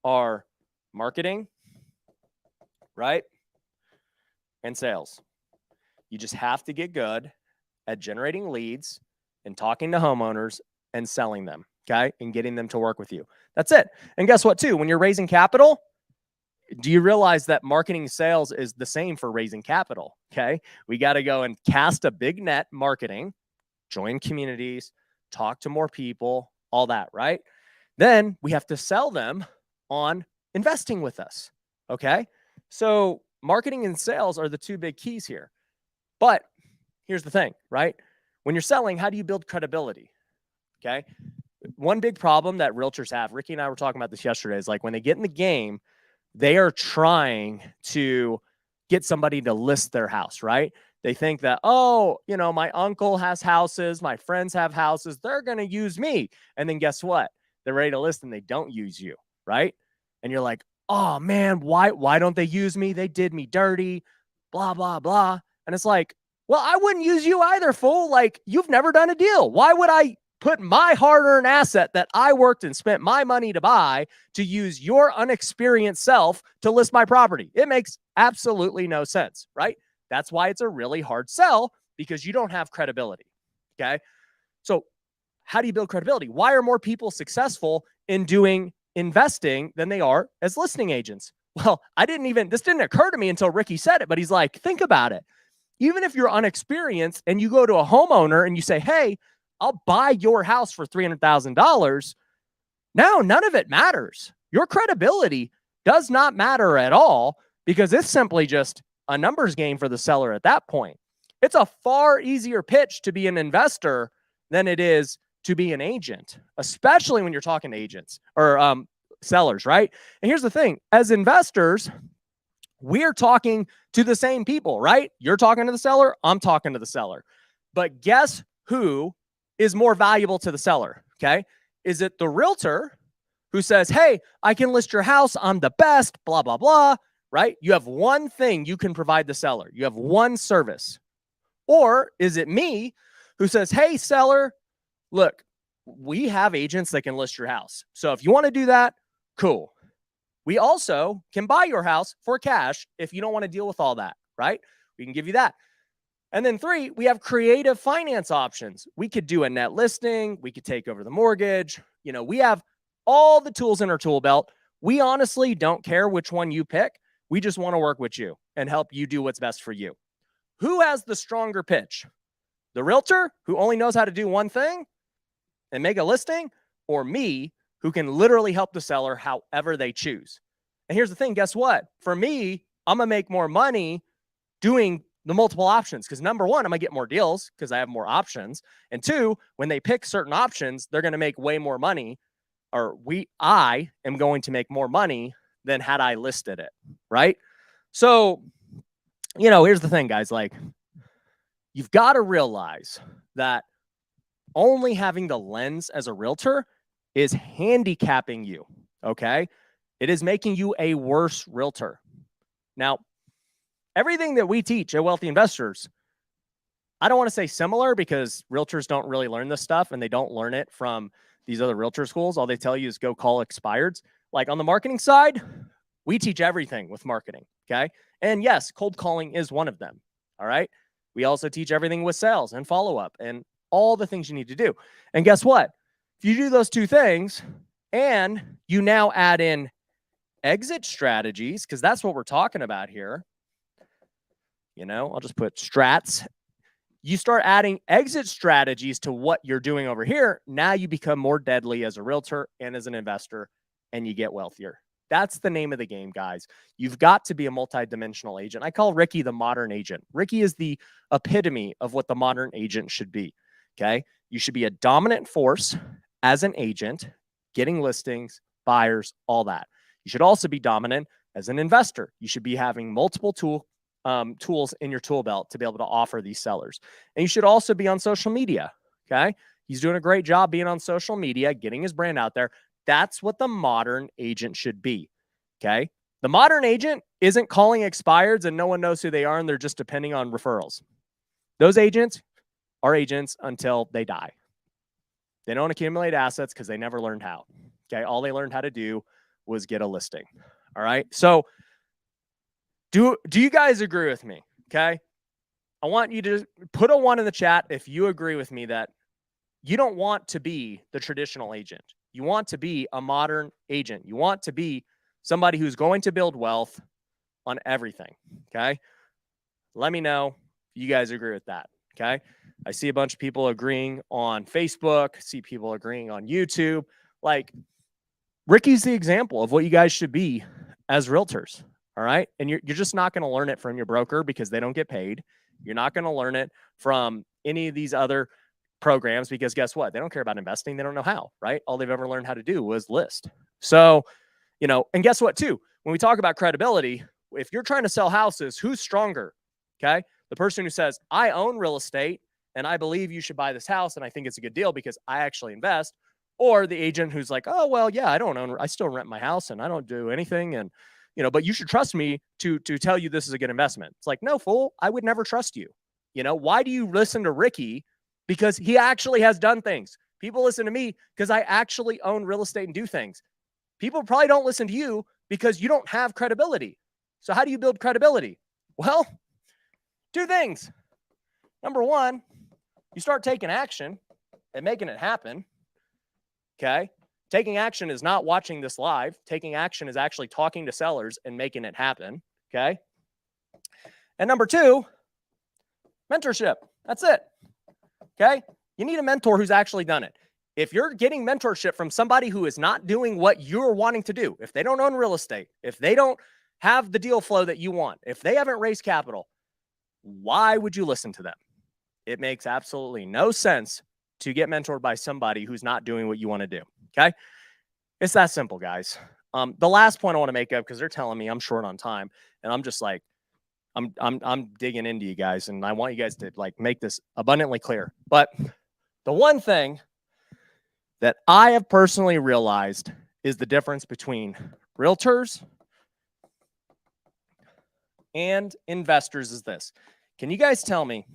are marketing, right? And sales. You just have to get good at generating leads and talking to homeowners and selling them, okay? And getting them to work with you. That's it. And guess what, too? When you're raising capital, do you realize that marketing sales is the same for raising capital, okay? We got to go and cast a big net marketing, join communities, talk to more people, all that, right? Then we have to sell them on investing with us, okay? So marketing and sales are the 2 big keys here. But here's the thing, right? When you're selling, how do you build credibility? Okay. One big problem that realtors have, Ricky and I were talking about this yesterday, is like when they get in the game, they are trying to get somebody to list their house, right? They think that, oh, you know, my uncle has houses, my friends have houses, they're going to use me. And then guess what? They're ready to list and they don't use you, right? And you're like, oh man, why don't they use me? They did me dirty, blah, blah, blah. And it's like, well, I wouldn't use you either, fool. Like, you've never done a deal. Why would I put my hard-earned asset that I worked and spent my money to buy to use your unexperienced self to list my property? It makes absolutely no sense, right? That's why it's a really hard sell, because you don't have credibility, okay? So how do you build credibility? Why are more people successful in doing investing than they are as listing agents? Well, this didn't occur to me until Ricky said it, but he's like, think about it. Even if you're unexperienced and you go to a homeowner and you say, hey, I'll buy your house for $300,000. Now, none of it matters. Your credibility does not matter at all, because it's simply just a numbers game for the seller at that point. It's a far easier pitch to be an investor than it is to be an agent, especially when you're talking to agents or sellers, right? And here's the thing. As investors, we're talking to the same people, right? You're talking to the seller. I'm talking to the seller. But guess who is more valuable to the seller, okay? Is it the realtor who says, hey, I can list your house. I'm the best, blah, blah, blah, right? You have one thing you can provide the seller. You have one service. Or is it me who says, hey, seller, look, we have agents that can list your house. So if you want to do that, cool. We also can buy your house for cash if you don't want to deal with all that, right? We can give you that. And then 3, we have creative finance options. We could do a net listing. We could take over the mortgage. You know, we have all the tools in our tool belt. We honestly don't care which one you pick. We just want to work with you and help you do what's best for you. Who has the stronger pitch? The realtor who only knows how to do one thing and make a listing, or me who can literally help the seller however they choose? And here's the thing, guess what? For me, I'm going to make more money doing the multiple options, because number 1, I'm going to get more deals because I have more options. And 2, when they pick certain options, they're going to make way more money, or I am going to make more money than had I listed it, right? So, you know, here's the thing, guys, like, you've got to realize that only having the lens as a realtor is handicapping you, okay? It is making you a worse realtor. Now, everything that we teach at Wealthy Investors, I don't want to say similar, because realtors don't really learn this stuff and they don't learn it from these other realtor schools. All they tell you is go call expireds. Like on the marketing side, we teach everything with marketing, okay? And yes, cold calling is one of them, all right? We also teach everything with sales and follow-up and all the things you need to do. And guess what? If you do those two things and you now add in exit strategies, because that's what we're talking about here. I'll just put strats. You start adding exit strategies to what you're doing over here. Now you become more deadly as a realtor and as an investor, and you get wealthier. That's the name of the game, guys. You've got to be a multi-dimensional agent. I call Ricky the modern agent. Ricky is the epitome of what the modern agent should be. Okay. You should be a dominant force as an agent, getting listings, buyers, all that. You should also be dominant as an investor. You should be having multiple tools in your tool belt to be able to offer these sellers. And you should also be on social media. Okay. He's doing a great job being on social media, getting his brand out there. That's what the modern agent should be. Okay. The modern agent isn't calling expireds and no one knows who they are and they're just depending on referrals. Those agents are agents until they die. They don't accumulate assets because they never learned how. Okay. All they learned how to do was get a listing. All right. So do you guys agree with me? Okay. I want you to put a 1 in the chat if you agree with me that you don't want to be the traditional agent. You want to be a modern agent. You want to be somebody who's going to build wealth on everything. Okay. Let me know if you guys agree with that. Okay. I see a bunch of people agreeing on Facebook, see people agreeing on YouTube. Like, Ricky's the example of what you guys should be as realtors. All right. And you're just not going to learn it from your broker because they don't get paid. You're not going to learn it from any of these other programs because guess what? They don't care about investing. They don't know how, right? All they've ever learned how to do was list. So, and guess what too? When we talk about credibility, if you're trying to sell houses, who's stronger? Okay. The person who says, I own real estate and I believe you should buy this house and I think it's a good deal because I actually invest, or the agent who's like, oh, well, yeah, I don't own, I still rent my house and I don't do anything. And, but you should trust me to tell you this is a good investment. It's like, no, fool, I would never trust you. Why do you listen to Ricky? Because he actually has done things. People listen to me because I actually own real estate and do things. People probably don't listen to you because you don't have credibility. So how do you build credibility? Well, 2 things. Number 1, you start taking action and making it happen. Okay. Taking action is not watching this live. Taking action is actually talking to sellers and making it happen. Okay. And number 2, mentorship. That's it. Okay. You need a mentor who's actually done it. If you're getting mentorship from somebody who is not doing what you're wanting to do, if they don't own real estate, if they don't have the deal flow that you want, if they haven't raised capital, why would you listen to them? It makes absolutely no sense to get mentored by somebody who's not doing what you want to do. Okay. It's that simple, guys. The last point I want to make up, because they're telling me I'm short on time and I'm just like, I'm digging into you guys and I want you guys to like make this abundantly clear. But the one thing that I have personally realized is the difference between realtors and investors is this. Can you guys tell me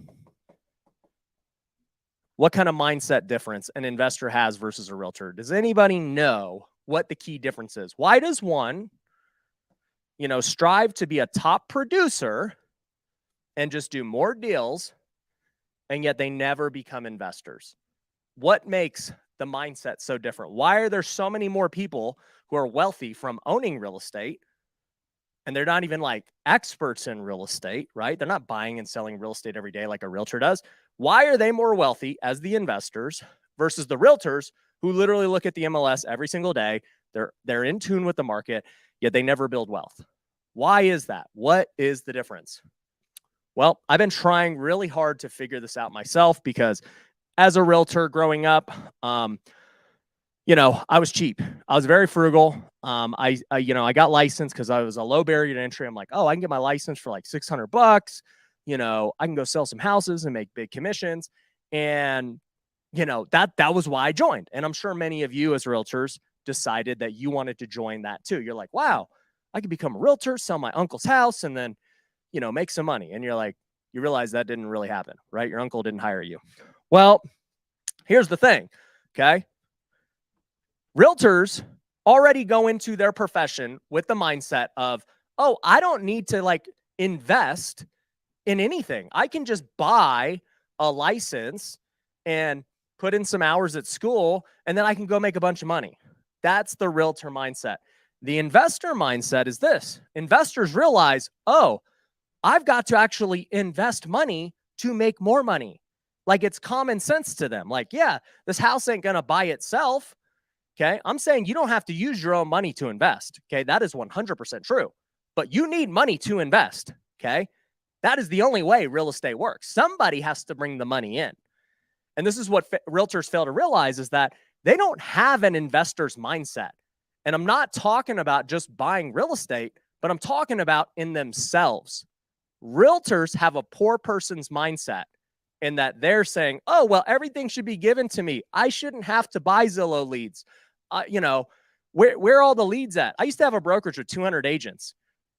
what kind of mindset difference an investor has versus a realtor? Does anybody know what the key difference is? Why does one, strive to be a top producer and just do more deals, and yet they never become investors? What makes the mindset so different? Why are there so many more people who are wealthy from owning real estate and they're not even like experts in real estate, right? They're not buying and selling real estate every day like a realtor does. Why are they more wealthy as the investors versus the realtors who literally look at the MLS every single day? They're in tune with the market, yet they never build wealth. Why is that? What is the difference? Well, I've been trying really hard to figure this out myself because as a realtor growing up, I was cheap. I was very frugal. I got licensed because I was a low barrier to entry. I'm like, oh, I can get my license for like $600. I can go sell some houses and make big commissions. And, that was why I joined. And I'm sure many of you as realtors decided that you wanted to join that too. You're like, wow, I could become a realtor, sell my uncle's house, and then, make some money. And you're like, you realize that didn't really happen, right? Your uncle didn't hire you. Well, here's the thing. Okay. Realtors already go into their profession with the mindset of, oh, I don't need to invest in anything. I can just buy a license and put in some hours at school, and then I can go make a bunch of money. That's the realtor mindset. The investor mindset is this. Investors realize, oh, I've got to actually invest money to make more money. Like, it's common sense to them. Like, yeah, this house ain't going to buy itself. Okay. I'm saying you don't have to use your own money to invest. Okay. That is 100% true, but you need money to invest. Okay. That is the only way real estate works. Somebody has to bring the money in. And this is what realtors fail to realize, is that they don't have an investor's mindset. And I'm not talking about just buying real estate, but I'm talking about in themselves. Realtors have a poor person's mindset in that they're saying, oh, well, everything should be given to me. I shouldn't have to buy Zillow leads. Where are all the leads at? I used to have a brokerage with 200 agents.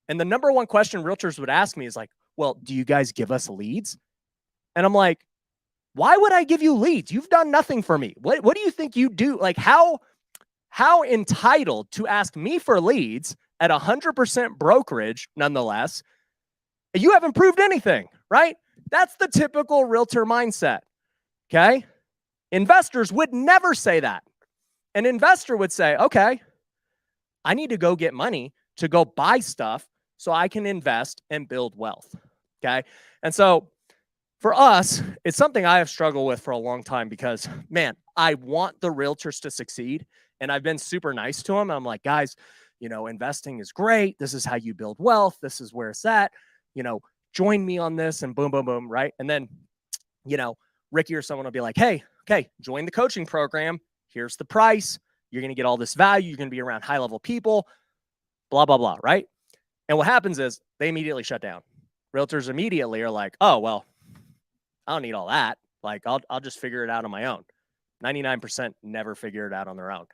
And the number one question realtors would ask me is like, well, do you guys give us leads? And I'm like, why would I give you leads? You've done nothing for me. What do you think you do? Like, how entitled to ask me for leads at 100% brokerage, nonetheless, you haven't proved anything, right? That's the typical realtor mindset, okay? Investors would never say that. An investor would say, okay, I need to go get money to go buy stuff so I can invest and build wealth, okay? And so for us, it's something I have struggled with for a long time because, man, I want the realtors to succeed. And I've been super nice to them. I'm like, guys, investing is great. This is how you build wealth. This is where it's at. Join me on this, and boom, boom, boom, right? And then, Ricky or someone will be like, hey, okay, join the coaching program. Here's the price. You're going to get all this value. You're going to be around high-level people, blah, blah, blah, right? And what happens is they immediately shut down. Realtors immediately are like, oh, well, I don't need all that. Like, I'll just figure it out on my own. 99% never figure it out on their own.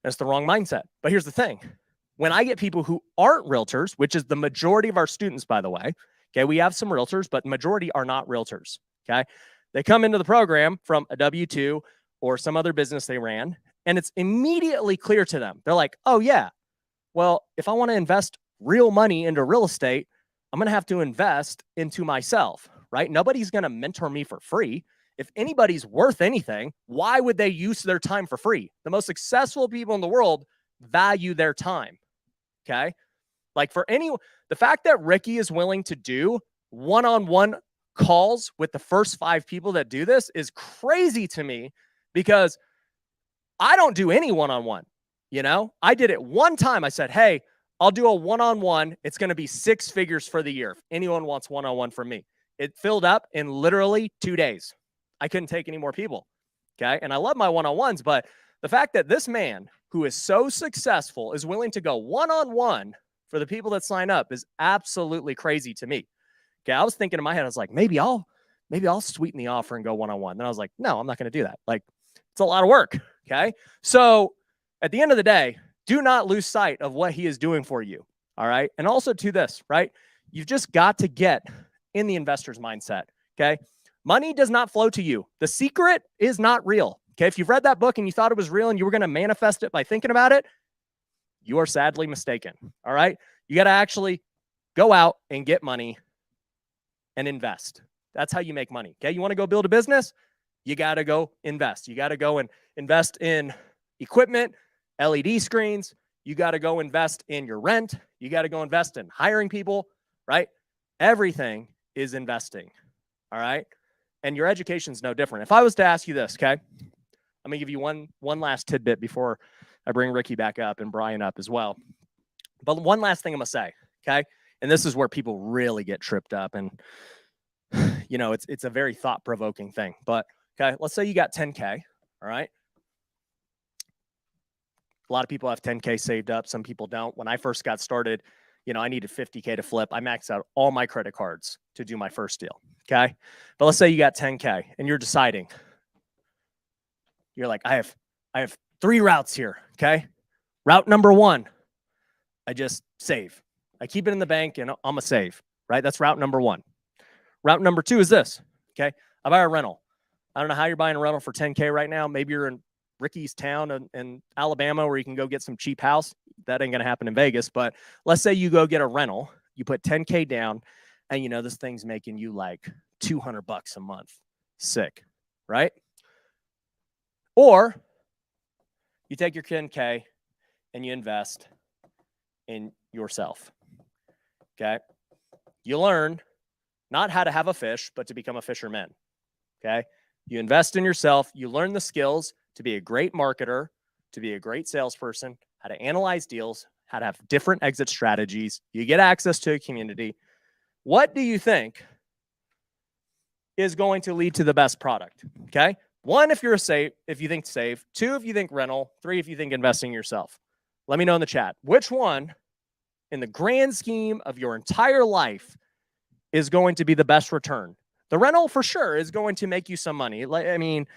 That's the wrong mindset. But here's the thing. When I get people who aren't realtors, which is the majority of our students, by the way, okay, we have some realtors, but the majority are not realtors, okay? They come into the program from a W-2 or some other business they ran, and it's immediately clear to them. They're like, oh, yeah, well, if I want to invest real money into real estate, I'm going to have to invest into myself, right? Nobody's going to mentor me for free. If anybody's worth anything, why would they use their time for free? The most successful people in the world value their time, okay? Like, the fact that Ricky is willing to do one-on-one calls with the first 5 people that do this is crazy to me, because I don't do any one-on-one, I did it one time. I said, hey, I'll do a one-on-one. It's going to be 6 figures for the year. If anyone wants one-on-one from me. It filled up in literally 2 days. I couldn't take any more people, okay? And I love my one-on-ones, but the fact that this man who is so successful is willing to go one-on-one for the people that sign up is absolutely crazy to me. Okay, I was thinking in my head, I was like, maybe I'll sweeten the offer and go one-on-one. Then I was like, no, I'm not going to do that. Like, it's a lot of work, okay? So at the end of the day, do not lose sight of what he is doing for you, all right? And also to this, right? You've just got to get in the investor's mindset, okay? Money does not flow to you. The secret is not real, okay? If you've read that book and you thought it was real and you were going to manifest it by thinking about it, you are sadly mistaken, all right? You got to actually go out and get money and invest. That's how you make money, okay? You want to go build a business? You got to go invest. You got to go and invest in equipment, LED screens. You got to go invest in your rent. You got to go invest in hiring people, right? Everything is investing, all right? And your education is no different. If I was to ask you this, okay? I'm going to give you one last tidbit before I bring Ricky back up and Brian up as well. But one last thing I'm going to say, okay? And this is where people really get tripped up. And, it's a very thought-provoking thing. But, okay, let's say you got 10K, all right? A lot of people have 10K saved up. Some people don't. When I first got started, I needed 50K to flip. I maxed out all my credit cards to do my first deal, okay? But let's say you got 10K and you're deciding. You're like, I have 3 routes here, okay? Route number 1, I just save. I keep it in the bank and I'm a save, right? That's route number 1. Route number 2 is this, okay? I buy a rental. I don't know how you're buying a rental for 10K right now. Maybe you're in Ricky's town in Alabama where you can go get some cheap house. That ain't going to happen in Vegas. But let's say you go get a rental. You put 10K down. and this thing's making you like $200 a month. Sick, right? Or you take your 10K and you invest in yourself. Okay. You learn not how to have a fish, but to become a fisherman. Okay. You invest in yourself. You learn the skills to be a great marketer, to be a great salesperson, how to analyze deals, how to have different exit strategies. You get access to a community. What do you think is going to lead to the best product? Okay. 1, if you think save. 2, if you think rental. 3, if you think investing in yourself. Let me know in the chat. Which one in the grand scheme of your entire life is going to be the best return? The rental for sure is going to make you some money. I mean,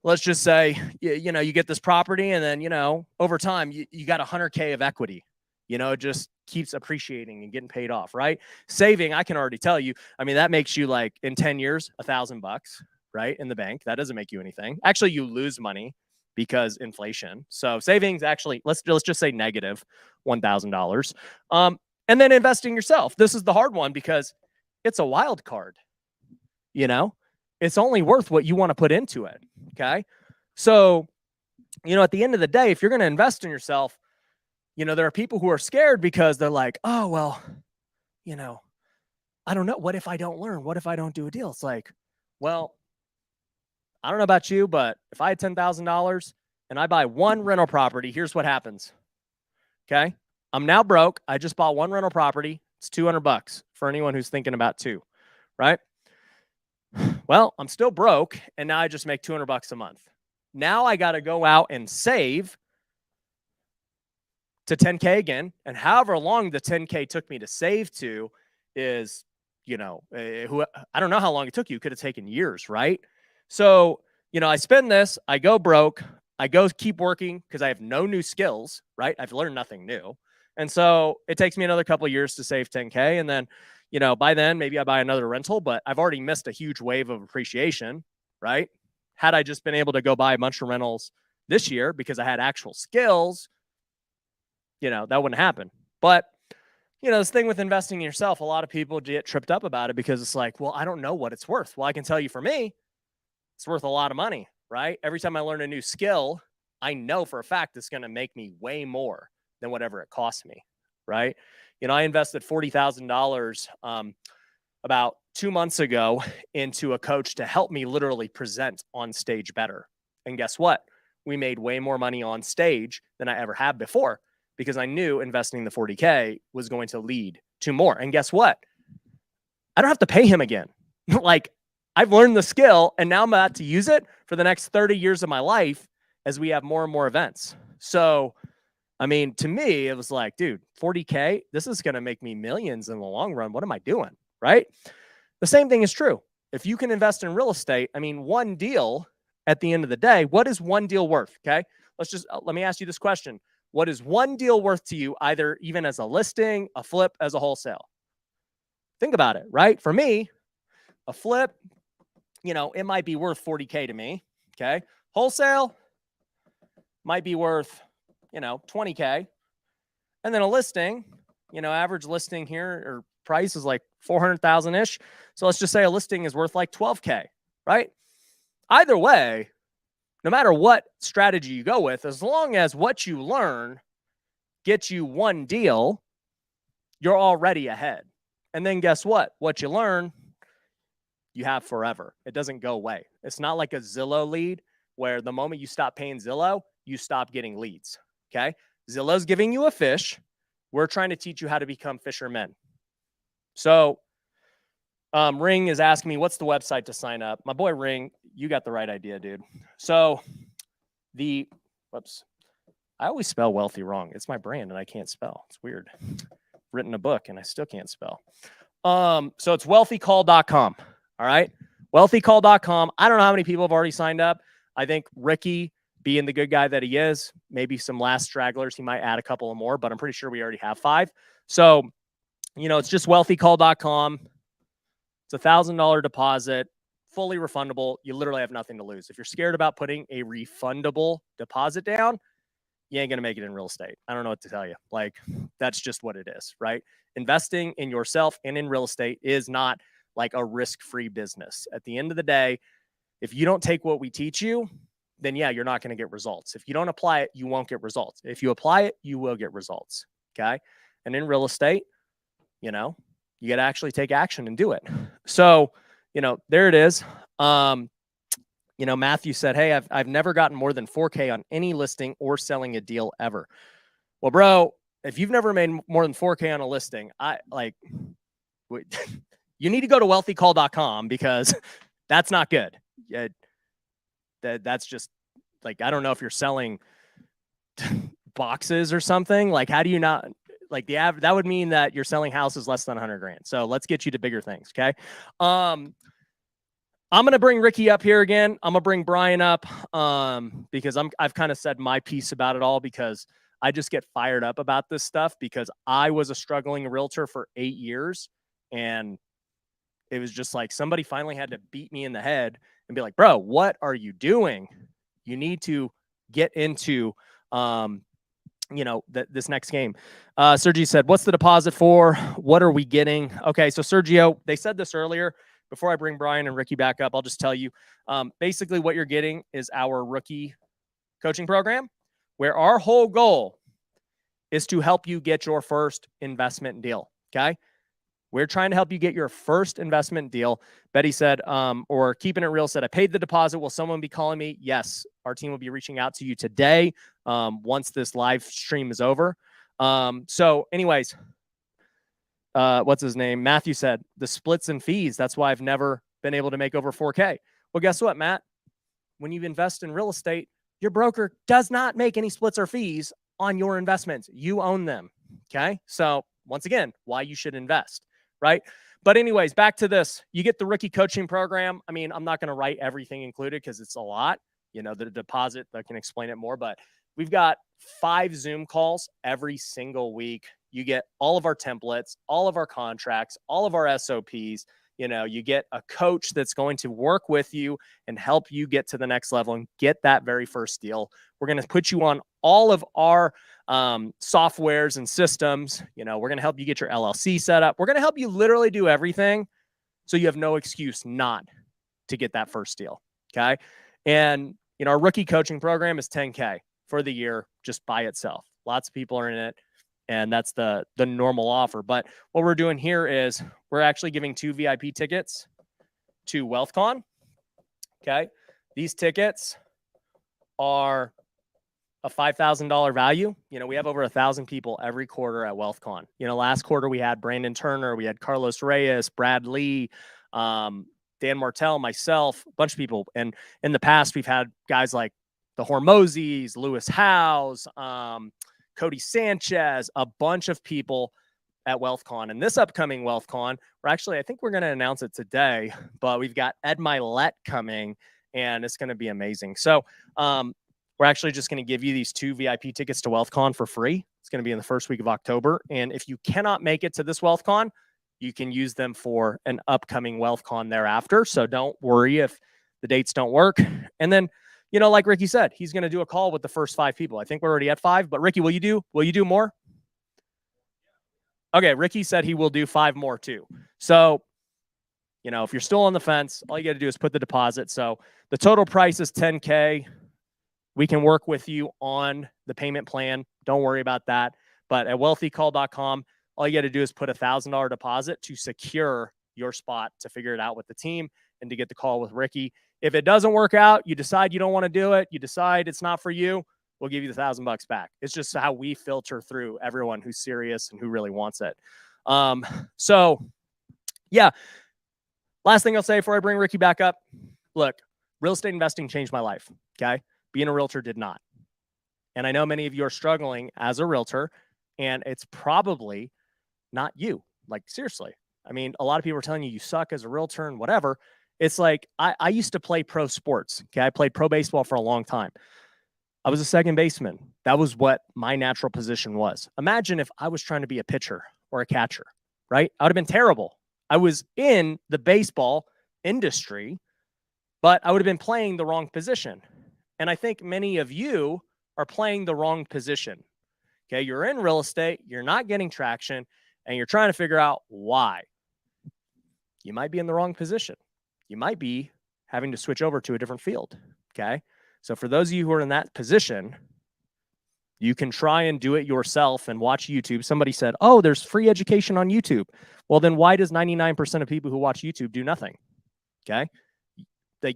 let's just say, you get this property and then, over time, you got 100K of equity. It just keeps appreciating and getting paid off, right? Saving, I can already tell you, I mean, that makes you like in 10 years, $1,000, right? In the bank. That doesn't make you anything. Actually, you lose money because inflation. So savings actually, let's just say negative $1,000. And then investing yourself. This is the hard one because it's a wild card. It's only worth what you want to put into it. Okay. So, at the end of the day, if you're going to invest in yourself, there are people who are scared because they're like, oh, well, I don't know. What if I don't learn? What if I don't do a deal? It's like, well, I don't know about you, but if I had $10,000 and I buy one rental property, here's what happens. Okay. I'm now broke. I just bought one rental property. It's $200 for anyone who's thinking about 2, right? Well, I'm still broke, and now I just make $200 a month. Now I got to go out and save to 10K again, and however long the 10K took me to save to is, I don't know how long it took you. It could have taken years, right? So, I spend this, I go broke, I go keep working because I have no new skills, right? I've learned nothing new. And so it takes me another couple of years to save 10K. And then, by then maybe I buy another rental, but I've already missed a huge wave of appreciation, right? Had I just been able to go buy a bunch of rentals this year because I had actual skills, that wouldn't happen. But, this thing with investing in yourself, a lot of people get tripped up about it because it's like, well, I don't know what it's worth. Well, I can tell you for me, it's worth a lot of money, right? Every time I learn a new skill, I know for a fact it's going to make me way more than whatever it costs me, right? I invested $40,000 about 2 months ago into a coach to help me literally present on stage better. And guess what? We made way more money on stage than I ever had before because I knew investing the 40K was going to lead to more. And guess what? I don't have to pay him again. Like, I've learned the skill and now I'm about to use it for the next 30 years of my life as we have more and more events. So, I mean, to me, it was like, dude, 40K, this is going to make me millions in the long run. What am I doing? Right? The same thing is true. If you can invest in real estate, I mean, one deal at the end of the day, what is one deal worth? Okay. Let me ask you this question. What is one deal worth to you, either even as a listing, a flip, as a wholesale? Think about it, right? For me, a flip, it might be worth 40K to me. Okay. Wholesale might be worth, 20K. And then a listing, average listing here or price is like 400,000-ish. So let's just say a listing is worth like 12K, right? Either way, no matter what strategy you go with, as long as what you learn gets you one deal, you're already ahead. And then guess what? What you learn, you have forever. It doesn't go away. It's not like a Zillow lead where the moment you stop paying Zillow, you stop getting leads. Okay. Zillow's giving you a fish. We're trying to teach you how to become fishermen. So Ring is asking me, what's the website to sign up? My boy Ring, you got the right idea, dude. So I always spell wealthy wrong. It's my brand and I can't spell. It's weird. Written a book and I still can't spell. So it's wealthycall.com. All right. Wealthycall.com. I don't know how many people have already signed up. I think Ricky, being the good guy that he is, maybe some last stragglers, he might add a couple of more, but I'm pretty sure we already have 5. So, it's just wealthycall.com. It's $1,000 deposit, fully refundable. You literally have nothing to lose. If you're scared about putting a refundable deposit down, you ain't going to make it in real estate. I don't know what to tell you. Like, that's just what it is, right? Investing in yourself and in real estate is not like a risk-free business. At the end of the day, if you don't take what we teach you, then yeah, you're not going to get results. If you don't apply it, you won't get results. If you apply it, you will get results. Okay. And in real estate, you got to actually take action and do it. So, there it is. Matthew said, hey, I've never gotten more than 4K on any listing or selling a deal ever. Well, bro, if you've never made more than 4K on a listing, you need to go to wealthycall.com because that's not good. That's just like, I don't know if you're selling boxes or something. Like, how do you not like that would mean that you're selling houses less than 100 grand. So let's get you to bigger things. Okay. I'm going to bring Ricky up here again. I'm going to bring Brian up because I've kind of said my piece about it all because I just get fired up about this stuff because I was a struggling realtor for 8 years and it was just like somebody finally had to beat me in the head and be like, bro, what are you doing? You need to get into, this next game. Sergio said, what's the deposit for? What are we getting? Okay. So Sergio, they said this earlier. Before I bring Brian and Ricky back up, I'll just tell you, basically what you're getting is our rookie coaching program, where our whole goal is to help you get your first investment deal. Okay. We're trying to help you get your first investment deal. Betty said, or Keeping It Real said, I paid the deposit. Will someone be calling me? Yes. Our team will be reaching out to you today once this live stream is over. So anyways, what's his name? Matthew said, the splits and fees. That's why I've never been able to make over 4K. Well, guess what, Matt? When you invest in real estate, your broker does not make any splits or fees on your investments. You own them. Okay. So once again, why you should invest. Right. But anyways, back to this. You get the rookie coaching program. I mean, I'm not going to write everything included because it's a lot, the deposit, I can explain it more, but we've got 5 Zoom calls every single week. You get all of our templates, all of our contracts, all of our SOPs. You get a coach that's going to work with you and help you get to the next level and get that very first deal. We're going to put you on all of our softwares and systems. We're going to help you get your LLC set up. We're going to help you literally do everything so you have no excuse not to get that first deal. Okay. And, our rookie coaching program is 10K for the year just by itself. Lots of people are in it. And that's the normal offer. But what we're doing here is we're actually giving 2 VIP tickets to WealthCon. Okay. These tickets are a $5,000 value. We have over 1,000 people every quarter at WealthCon. Last quarter we had Brandon Turner, we had Carlos Reyes, Brad Lee, Dan Martell, myself, a bunch of people. And in the past, we've had guys like the Hormozis, Lewis Howes, Cody Sanchez, a bunch of people at WealthCon. And this upcoming WealthCon, I think we're going to announce it today, but we've got Ed Milet coming and it's going to be amazing. So we're actually just going to give you these 2 VIP tickets to WealthCon for free. It's going to be in the first week of October. And if you cannot make it to this WealthCon, you can use them for an upcoming WealthCon thereafter. So don't worry if the dates don't work. And then, like Ricky said, he's going to do a call with the first 5 people. I think we're already at 5, but Ricky, will you do more? Okay. Ricky said he will do 5 more too. So, if you're still on the fence, all you got to do is put the deposit. So the total price is 10K. We can work with you on the payment plan. Don't worry about that. But at wealthycall.com, all you got to do is put $1,000 deposit to secure your spot to figure it out with the team and to get the call with Ricky. If it doesn't work out, you decide you don't want to do it, you decide it's not for you, we'll give you the $1,000 back. It's just how we filter through everyone who's serious and who really wants it. So yeah, last thing I'll say before I bring Ricky back up, look, real estate investing changed my life. Okay. Being a realtor did not. And I know many of you are struggling as a realtor and it's probably not you. Like seriously. I mean, a lot of people are telling you suck as a realtor and whatever. It's like, I used to play pro sports. Okay. I played pro baseball for a long time. I was a second baseman. That was what my natural position was. Imagine if I was trying to be a pitcher or a catcher, right? I would have been terrible. I was in the baseball industry, but I would have been playing the wrong position. And I think many of you are playing the wrong position. Okay, you're in real estate, you're not getting traction, and you're trying to figure out why. You might be in the wrong position. You might be having to switch over to a different field. Okay, so for those of you who are in that position, you can try and do it yourself and watch YouTube. Somebody said, oh, there's free education on YouTube. Well, then why does 99% of people who watch YouTube do nothing? Okay,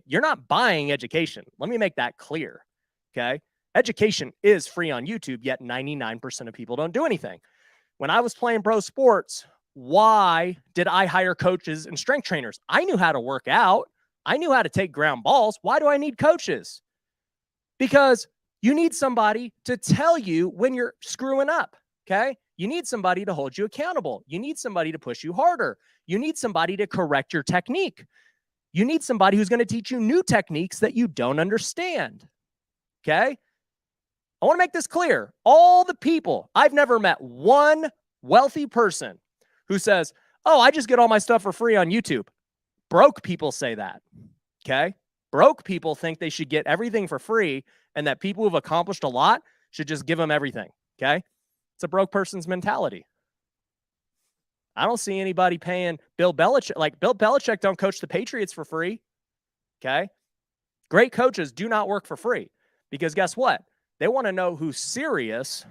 you're not buying education. Let me make that clear. Okay, education is free on YouTube, yet 99% of people don't do anything. When I was playing pro sports, why did I hire coaches and strength trainers? I knew how to work out. I knew how to take ground balls. Why do I need coaches? Because you need somebody to tell you when you're screwing up, okay? You need somebody to hold you accountable. You need somebody to push you harder. You need somebody to correct your technique. You need somebody who's going to teach you new techniques that you don't understand, okay? I want to make this clear. All the people, I've never met one wealthy person who says, oh, I just get all my stuff for free on YouTube. Broke people say that, okay? Broke people think they should get everything for free and that people who've accomplished a lot should just give them everything, okay? It's a broke person's mentality. I don't see anybody paying Bill Belichick. Like, Bill Belichick don't coach the Patriots for free, okay? Great coaches do not work for free because guess what? They want to know who's serious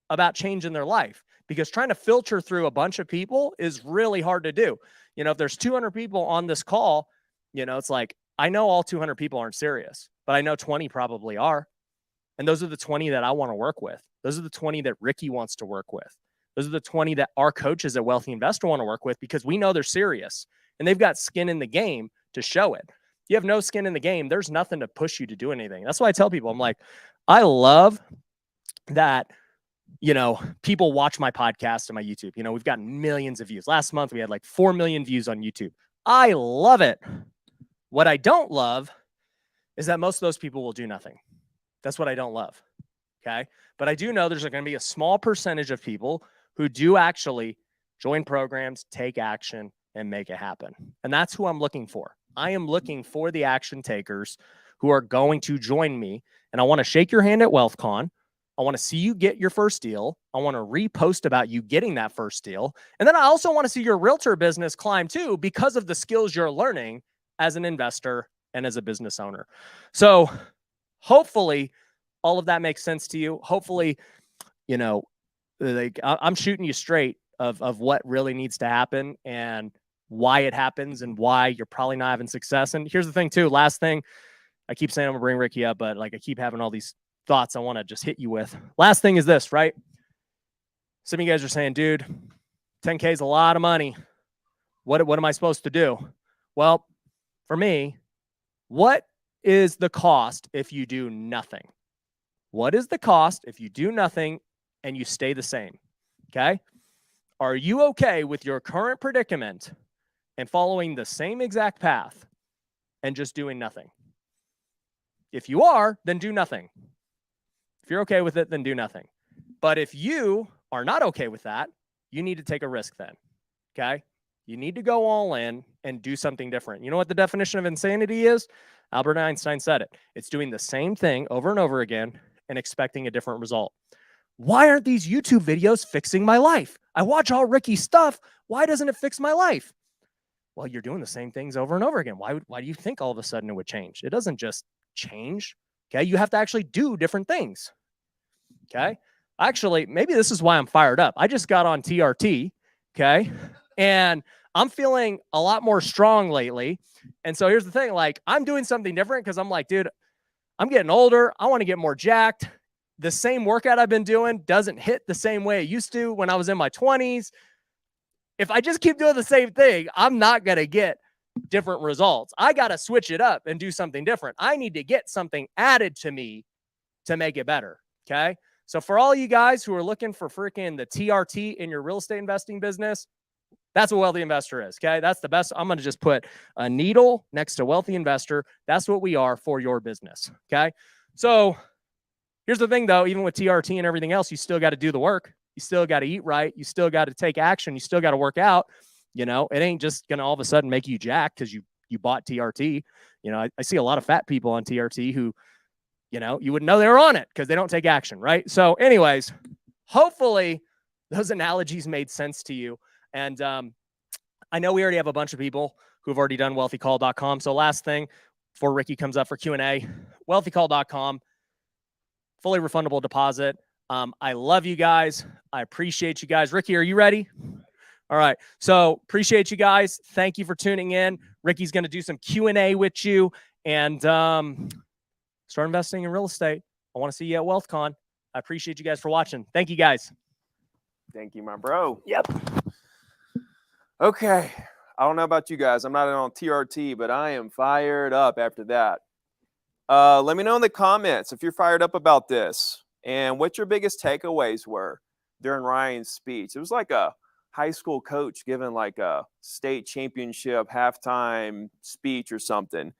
about changing their life, because trying to filter through a bunch of people is really hard to do. You know, if there's 200 people on this call, you know, it's like, I know all 200 people aren't serious, but I know 20 probably are. And those are the 20 that I want to work with. Those are the 20 that Ricky wants to work with. Those are the 20 that our coaches at Wealthy Investor want to work with, because we know they're serious and they've got skin in the game to show it. If you have no skin in the game, there's nothing to push you to do anything. That's why I tell people, I'm like, I love that, you know, people watch my podcast and my YouTube. You know, we've gotten millions of views. Last month, we had like 4 million views on YouTube. I love it. What I don't love is that most of those people will do nothing. That's what I don't love. Okay. But I do know there's going to be a small percentage of people who do actually join programs, take action, and make it happen. And that's who I'm looking for. I am looking for the action takers who are going to join me. And I want to shake your hand at WealthCon. I want to see you get your first deal. I want to repost about you getting that first deal. And then I also want to see your realtor business climb too, because of the skills you're learning as an investor and as a business owner. So hopefully all of that makes sense to you. Hopefully, you know, like I'm shooting you straight of what really needs to happen and why it happens and why you're probably not having success. And here's the thing too, last thing, I keep saying I'm gonna bring Ricky up, but like I keep having all these thoughts I want to just hit you with. Last thing is this, right? Some of you guys are saying, dude, 10K is a lot of money. What am I supposed to do? Well, for me, what is the cost if you do nothing? What is the cost if you do nothing and you stay the same? Okay. Are you okay with your current predicament and following the same exact path and just doing nothing? If you are, then do nothing. If you're okay with it, then do nothing. But if you are not okay with that, you need to take a risk then. Okay. You need to go all in and do something different. You know what the definition of insanity is? Albert Einstein said it. It's doing the same thing over and over again and expecting a different result. Why aren't these YouTube videos fixing my life? I watch all Ricky's stuff. Why doesn't it fix my life? Well, you're doing the same things over and over again. Why do you think all of a sudden it would change? It doesn't just change. Okay. You have to actually do different things. Okay. Actually, maybe this is why I'm fired up. I just got on TRT. Okay. And I'm feeling a lot more strong lately. And so here's the thing, like I'm doing something different because I'm like, dude, I'm getting older. I want to get more jacked. The same workout I've been doing doesn't hit the same way it used to when I was in my 20s. If I just keep doing the same thing, I'm not going to get different results. I got to switch it up and do something different. I need to get something added to me to make it better. Okay. So for all you guys who are looking for freaking the TRT in your real estate investing business, that's what Wealthy Investor is. Okay. That's the best. I'm going to just put a needle next to Wealthy Investor. That's what we are for your business. Okay. So here's the thing though, even with TRT and everything else, you still got to do the work. You still got to eat right. You still got to take action. You still got to work out. You know, it ain't just going to all of a sudden make you jacked because you bought TRT. You know, I see a lot of fat people on TRT who, you wouldn't know they were on it because they don't take action, right? So anyways, hopefully those analogies made sense to you. And I know we already have a bunch of people who've already done wealthycall.com. So last thing before Ricky comes up for Q&A, wealthycall.com, fully refundable deposit. I love you guys. I appreciate you guys. Ricky, are you ready? All right. So appreciate you guys. Thank you for tuning in. Ricky's going to do some Q&A with you and start investing in real estate. I want to see you at WealthCon. I appreciate you guys for watching. Thank you guys. Thank you, my bro. Yep. Okay. I don't know about you guys. I'm not on TRT, but I am fired up after that. Let me know in the comments if you're fired up about this and what your biggest takeaways were during Ryan's speech. It was like a high school coach giving like a state championship halftime speech or something.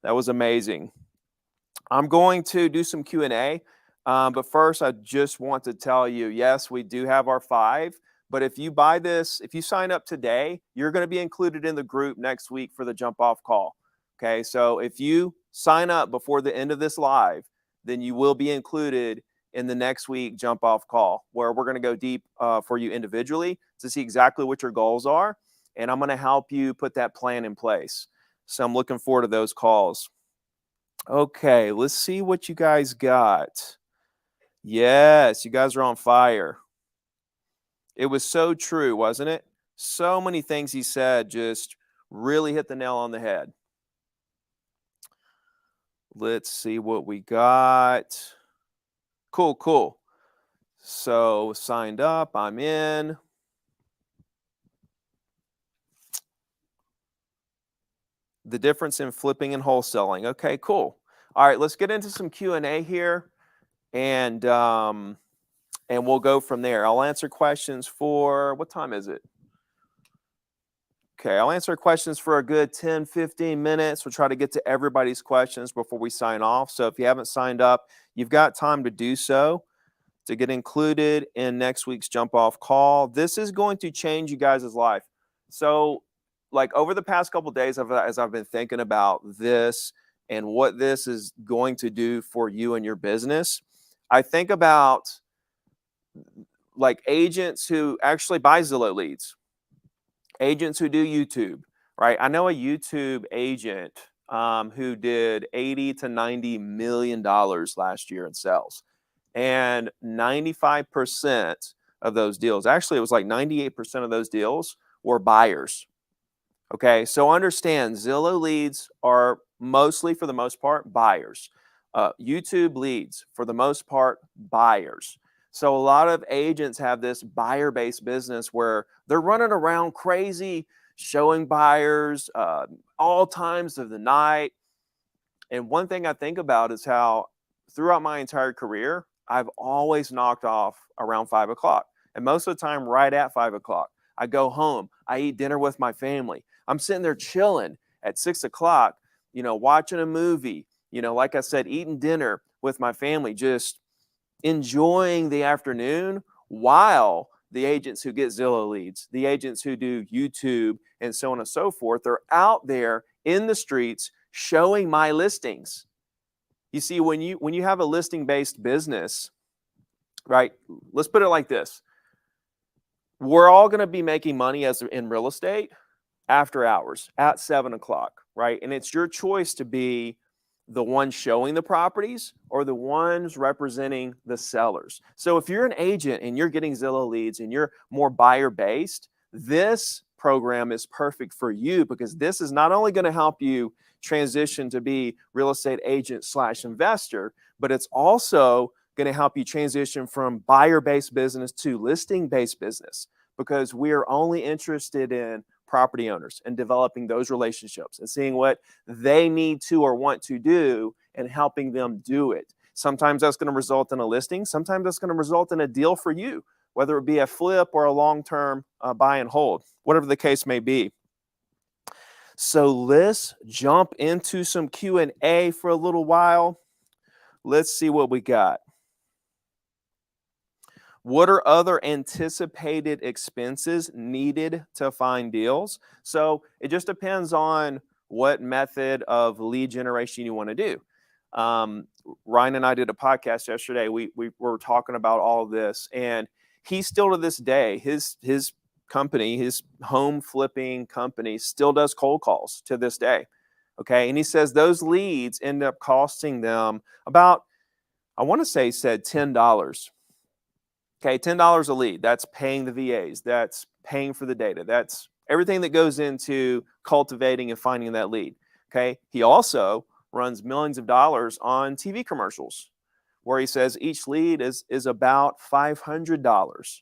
That was amazing. I'm going to do some Q&A, but first I just want to tell you, yes, we do have our 5, but if you buy this, if you sign up today, you're going to be included in the group next week for the jump off call. Okay, so if you sign up before the end of this live, then you will be included in the next week jump off call, where we're going to go deep for you individually to see exactly what your goals are. And I'm going to help you put that plan in place. So I'm looking forward to those calls. Okay, let's see what you guys got. Yes, you guys are on fire. It was so true, wasn't it? So many things he said just really hit the nail on the head. Let's see what we got. Cool, cool. So signed up, I'm in. The difference in flipping and wholesaling. Okay, cool. All right, let's get into some Q&A here, and we'll go from there. I'll answer questions for, what time is it? Okay, I'll answer questions for a good 10, 15 minutes. We'll try to get to everybody's questions before we sign off. So if you haven't signed up, you've got time to do so to get included in next week's jump off call. This is going to change you guys' life. So like over the past couple of days, as I've been thinking about this and what this is going to do for you and your business, I think about like agents who actually buy Zillow leads, agents who do YouTube, right? I know a YouTube agent who did $80 to $90 million last year in sales, and 95% of those deals, actually it was like 98% of those deals were buyers. Okay, so understand Zillow leads are mostly, for the most part, buyers. YouTube leads, for the most part, buyers. So a lot of agents have this buyer-based business where they're running around crazy, showing buyers all times of the night. And one thing I think about is how throughout my entire career, I've always knocked off around 5 o'clock. And most of the time, right at 5 o'clock. I go home, I eat dinner with my family. I'm sitting there chilling at 6 o'clock, watching a movie, like I said, eating dinner with my family, just enjoying the afternoon, while the agents who get Zillow leads, the agents who do YouTube and so on and so forth, are out there in the streets showing my listings. You see, when you have a listing-based business, right? Let's put it like this. We're all going to be making money in real estate after hours at 7 o'clock, right? And it's your choice to be the one showing the properties or the ones representing the sellers. So if you're an agent and you're getting Zillow leads and you're more buyer-based, this program is perfect for you, because this is not only going to help you transition to be real estate agent / investor, but it's also going to help you transition from buyer-based business to listing-based business, because we are only interested in property owners and developing those relationships and seeing what they need to or want to do and helping them do it. Sometimes that's going to result in a listing. Sometimes that's going to result in a deal for you, whether it be a flip or a long-term buy and hold, whatever the case may be. So let's jump into some Q&A for a little while. Let's see what we got. What are other anticipated expenses needed to find deals? So it just depends on what method of lead generation you want to do. Ryan and I did a podcast yesterday. We were talking about all of this, and he still to this day, his company, his home flipping company, still does cold calls to this day. Okay. And he says those leads end up costing them about, I want to say he said $10. Okay. $10 a lead. That's paying the VAs. That's paying for the data. That's everything that goes into cultivating and finding that lead. Okay. He also runs millions of dollars on TV commercials where he says each lead is about $500.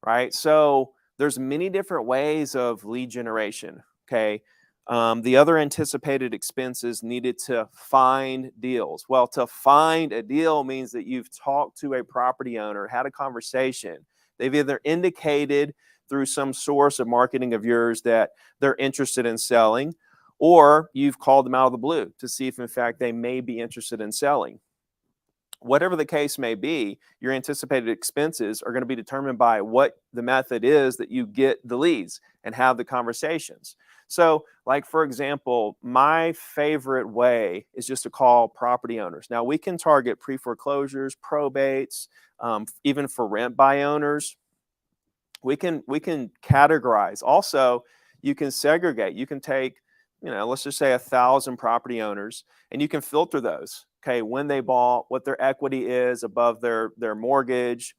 Right. So there's many different ways of lead generation. Okay. The other anticipated expenses needed to find deals. Well, to find a deal means that you've talked to a property owner, had a conversation. They've either indicated through some source of marketing of yours that they're interested in selling, or you've called them out of the blue to see if, in fact, they may be interested in selling. Whatever the case may be, your anticipated expenses are going to be determined by what the method is that you get the leads and have the conversations. So, like, for example, my favorite way is just to call property owners. Now, we can target pre-foreclosures, probates, even for rent by owners. We can categorize. Also, you can segregate. You can take, let's just say 1,000 property owners, and you can filter those. Okay, when they bought, what their equity is above their mortgage,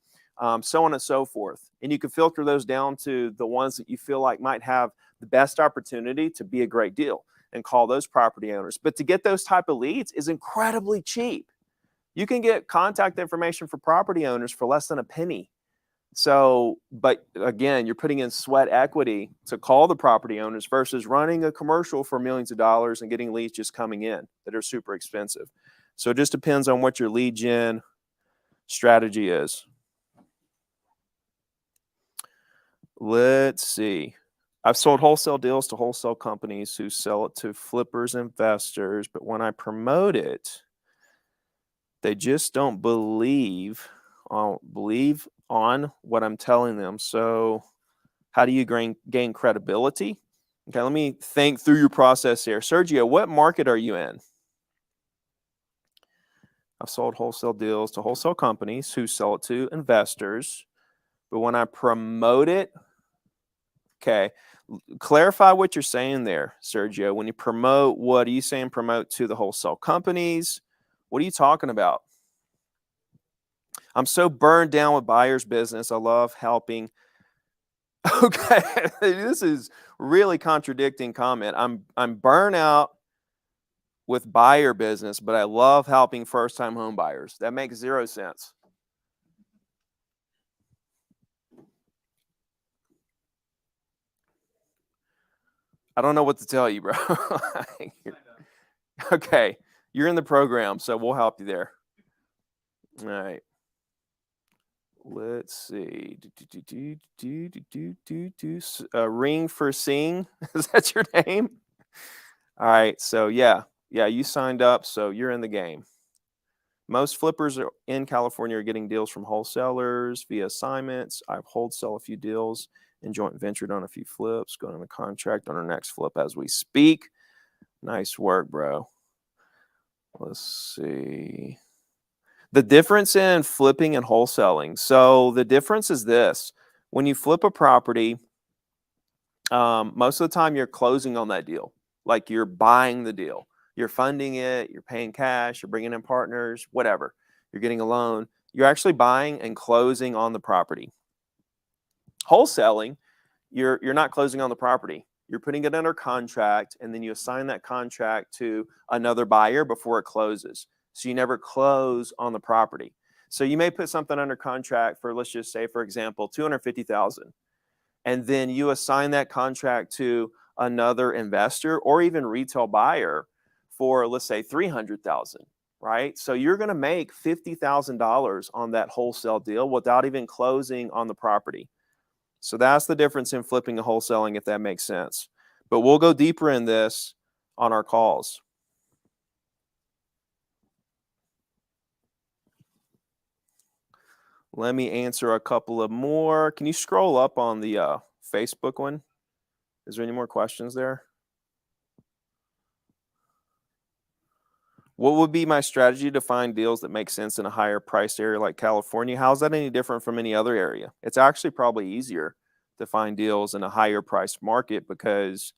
so on and so forth. And you can filter those down to the ones that you feel like might have the best opportunity to be a great deal and call those property owners. But to get those type of leads is incredibly cheap. You can get contact information for property owners for less than a penny. So, but again, you're putting in sweat equity to call the property owners versus running a commercial for millions of dollars and getting leads just coming in that are super expensive. So it just depends on what your lead gen strategy is. Let's see. I've sold wholesale deals to wholesale companies who sell it to flippers, investors, but when I promote it, they just don't believe on what I'm telling them. So how do you gain credibility? Okay, let me think through your process here. Sergio, what market are you in? I've sold wholesale deals to wholesale companies who sell it to investors, but when I promote it, okay, clarify what you're saying there, Sergio. When you promote, what are you saying? Promote to the wholesale companies? What are you talking about? I'm so burned down with buyer's business. I love helping. Okay, this is really contradicting comment. I'm burnt out with buyer business, but I love helping first-time home buyers. That makes zero sense. I don't know what to tell you, bro. Okay, you're in the program, so we'll help you there. All right. Let's see. Ring for Sing. Is that your name? All right. So yeah, you signed up, so you're in the game. Most flippers in California are getting deals from wholesalers via assignments. I've wholesale a few deals and joint ventured on a few flips, going on a contract on our next flip as we speak. Nice work, bro. Let's see. The difference in flipping and wholesaling. So the difference is this. When you flip a property, most of the time you're closing on that deal. Like you're buying the deal. You're funding it. You're paying cash. You're bringing in partners, whatever. You're getting a loan. You're actually buying and closing on the property. Wholesaling, you're not closing on the property. You're putting it under contract, and then you assign that contract to another buyer before it closes. So you never close on the property. So you may put something under contract for, let's just say, for example, $250,000. And then you assign that contract to another investor or even retail buyer for, let's say, $300,000, right? So you're going to make $50,000 on that wholesale deal without even closing on the property. So that's the difference in flipping and wholesaling, if that makes sense. But we'll go deeper in this on our calls. Let me answer a couple of more. Can you scroll up on the Facebook one? Is there any more questions there? What would be my strategy to find deals that make sense in a higher priced area like California? How is that any different from any other area? It's actually probably easier to find deals in a higher priced market because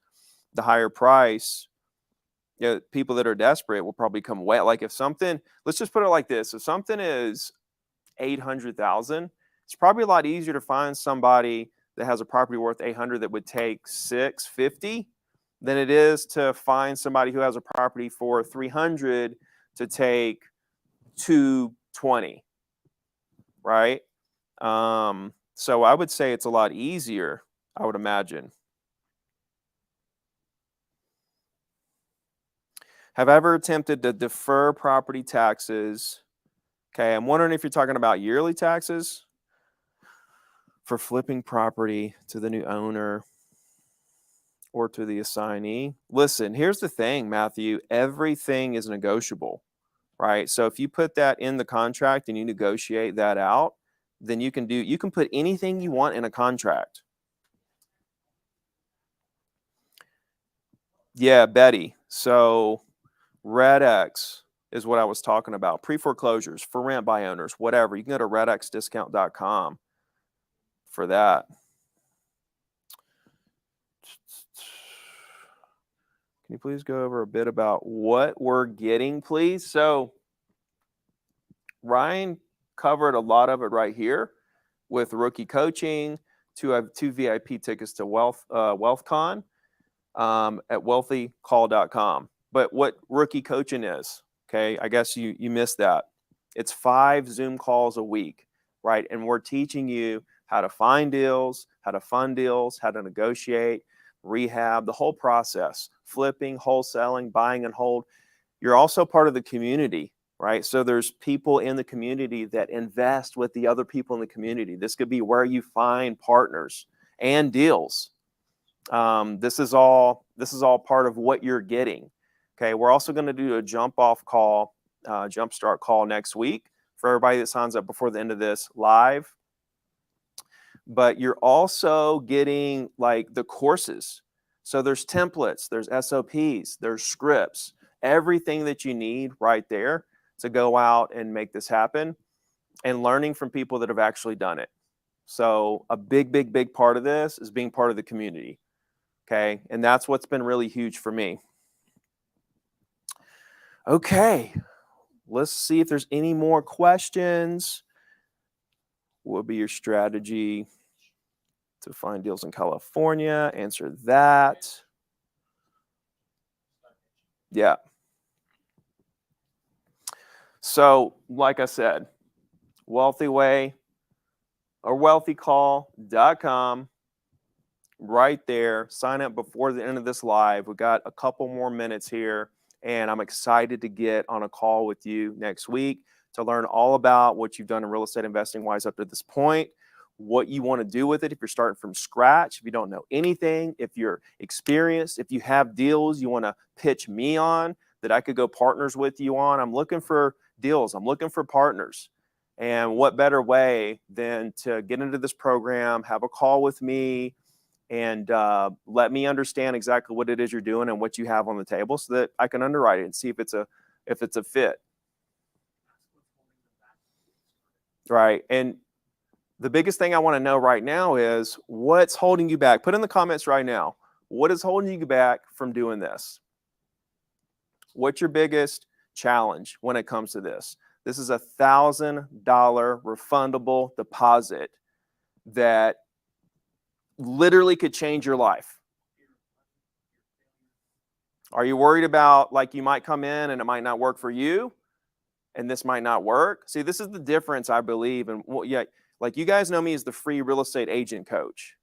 the higher price, people that are desperate will probably come wet. Like if something, let's just put it like this: if something is 800,000, it's probably a lot easier to find somebody that has a property worth 800 that would take 650 than it is to find somebody who has a property for 300 to take 220, right? So I would say it's a lot easier, I would imagine. Have I ever attempted to defer property taxes? Okay, I'm wondering if you're talking about yearly taxes for flipping property to the new owner or to the assignee. Listen, here's the thing, Matthew. Everything is negotiable, right? So if you put that in the contract and you negotiate that out, then you can put anything you want in a contract. Yeah, Betty. So Red X is what I was talking about. Pre-foreclosures, for rent by owners, whatever. You can go to redxdiscount.com for that. Can you please go over a bit about what we're getting, please? So Ryan covered a lot of it right here with rookie coaching, two VIP tickets to WealthCon at wealthycall.com. But what rookie coaching is, okay, I guess you missed that. It's 5 Zoom calls a week, right? And we're teaching you how to find deals, how to fund deals, how to negotiate, rehab, the whole process, flipping, wholesaling, buying and hold. You're also part of the community, right? So there's people in the community that invest with the other people in the community. This could be where you find partners and deals. This is all part of what you're getting. Okay, we're also going to do a jumpstart call next week for everybody that signs up before the end of this live. But you're also getting like the courses. So there's templates, there's SOPs, there's scripts, everything that you need right there to go out and make this happen, and learning from people that have actually done it. So a big part of this is being part of the community. Okay, and that's what's been really huge for me. Okay, let's see if there's any more questions. What would be your strategy to find deals in California? Answer that. Yeah. So, like I said, Wealthy Way or wealthycall.com. Right there. Sign up before the end of this live. We got a couple more minutes here, and I'm excited to get on a call with you next week to learn all about what you've done in real estate investing wise up to this point, what you want to do with it if you're starting from scratch, if you don't know anything, if you're experienced, if you have deals you want to pitch me on that I could go partners with you on. I'm looking for deals. I'm looking for partners. And what better way than to get into this program, have a call with me, and let me understand exactly what it is you're doing and what you have on the table so that I can underwrite it and see if it's a fit. Right. And the biggest thing I want to know right now is what's holding you back. Put in the comments right now. What is holding you back from doing this? What's your biggest challenge when it comes to this? This is $1,000 refundable deposit that literally could change your life. Are you worried about like you might come in and it might not work for you and this might not work? See, this is the difference, I believe. And like you guys know me as the free real estate agent coach.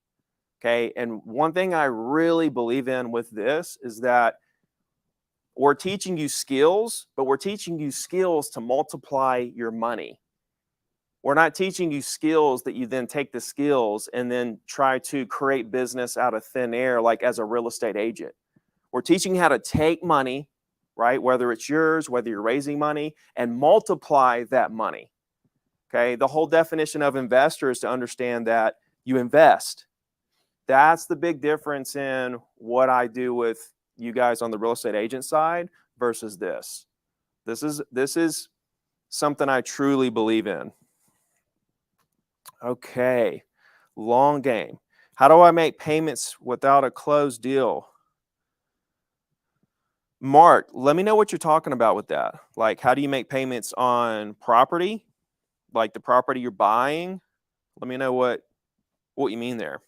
Okay. And one thing I really believe in with this is that we're teaching you skills, but we're teaching you skills to multiply your money. We're not teaching you skills that you then take the skills and then try to create business out of thin air, like as a real estate agent. We're teaching you how to take money, right? Whether it's yours, whether you're raising money, and multiply that money. Okay. The whole definition of investor is to understand that you invest. That's the big difference in what I do with you guys on the real estate agent side versus this. This is something I truly believe in. Okay, long game. How do I make payments without a closed deal? Mark, let me know what you're talking about with that. Like, how do you make payments on property? Like the property you're buying? Let me know what you mean there.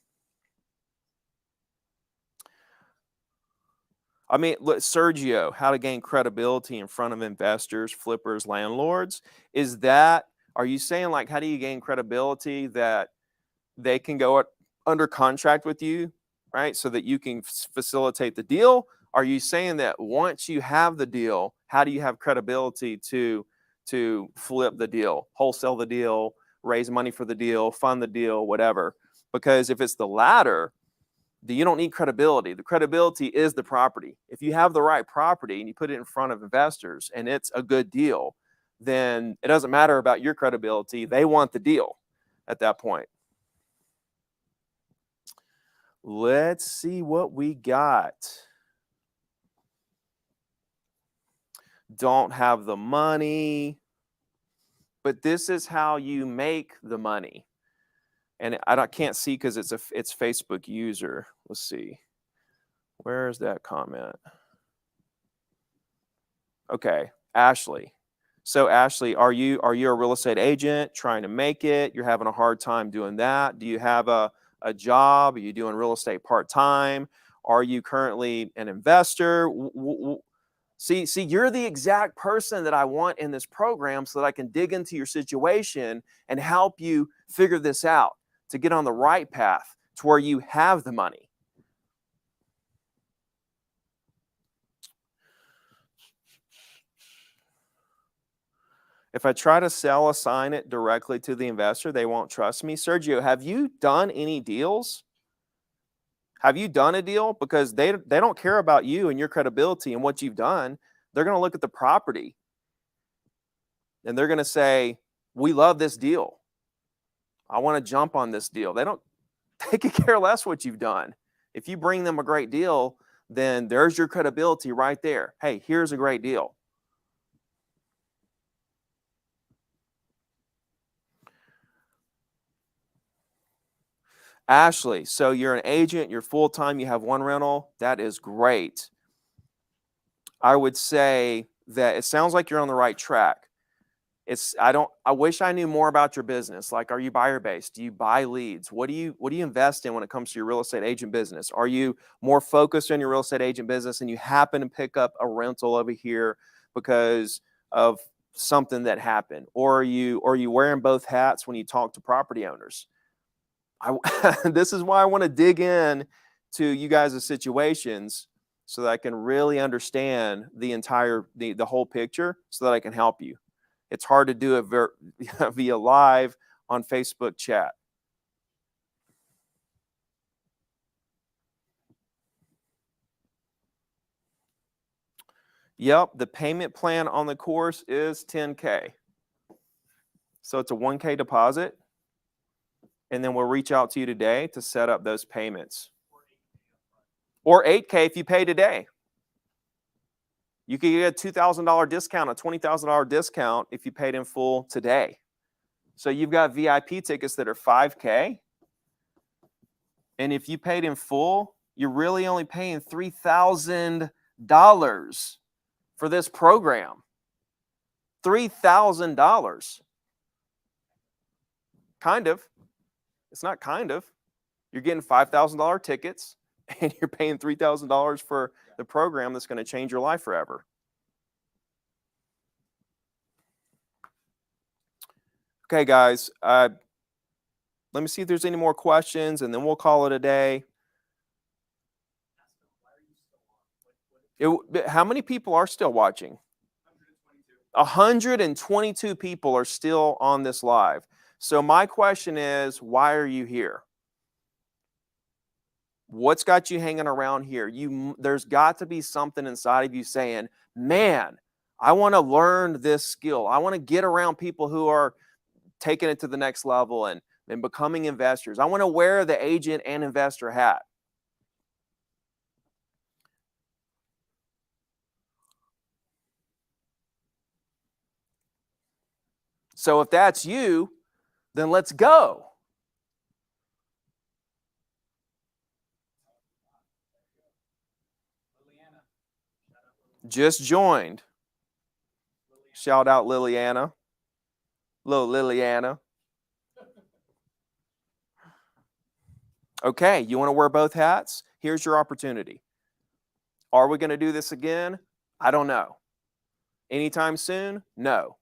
I mean, look, Sergio, how to gain credibility in front of investors, flippers, landlords. Are you saying like, how do you gain credibility that they can go under contract with you, right? So that you can facilitate the deal? Are you saying that once you have the deal, how do you have credibility to flip the deal, wholesale the deal, raise money for the deal, fund the deal, whatever? Because if it's the latter, you don't need credibility. The credibility is the property. If you have the right property and you put it in front of investors and it's a good deal, then it doesn't matter about your credibility. They want the deal at that point. Let's see what we got. Don't have the money, but this is how you make the money. And I can't see because it's Facebook user. Let's see. Where's that comment? Okay, Ashley. So Ashley, are you a real estate agent trying to make it? You're having a hard time doing that. Do you have a job? Are you doing real estate part-time? Are you currently an investor? See, you're the exact person that I want in this program so that I can dig into your situation and help you figure this out to get on the right path to where you have the money. If I try to assign it directly to the investor, they won't trust me. Sergio, have you done any deals? Have you done a deal? Because they don't care about you and your credibility and what you've done. They're going to look at the property and they're going to say, we love this deal. I want to jump on this deal. They could care less what you've done. If you bring them a great deal, then there's your credibility right there. Hey, here's a great deal. Ashley, so you're an agent, you're full-time, you have one rental. That is great. I would say that it sounds like you're on the right track. I wish I knew more about your business. Like, are you buyer-based? Do you buy leads? What do you invest in when it comes to your real estate agent business? Are you more focused on your real estate agent business and you happen to pick up a rental over here because of something that happened? Or are you wearing both hats when you talk to property owners? This is why I want to dig in to you guys' situations so that I can really understand the whole picture so that I can help you. It's hard to do it via live on Facebook chat. Yep, the payment plan on the course is $10K. So it's a $1K deposit. And then we'll reach out to you today to set up those payments. Or $8K if you pay today. You could get a $2,000 discount, a $20,000 discount if you paid in full today. So you've got VIP tickets that are $5K. And if you paid in full, you're really only paying $3,000 for this program. $3,000. Kind of. It's not kind of. You're getting $5,000 tickets and you're paying $3,000 for the program that's going to change your life forever. Okay, guys. Let me see if there's any more questions and then we'll call it a day. How many people are still watching? 122 people are still on this live. So my question is, why are you here? What's got you hanging around here? There's got to be something inside of you saying, man, I want to learn this skill. I want to get around people who are taking it to the next level and becoming investors. I want to wear the agent and investor hat. So if that's you, then let's go. Just joined. Shout out Liliana. Little Liliana. Okay, you want to wear both hats? Here's your opportunity. Are we going to do this again? I don't know. Anytime soon? No.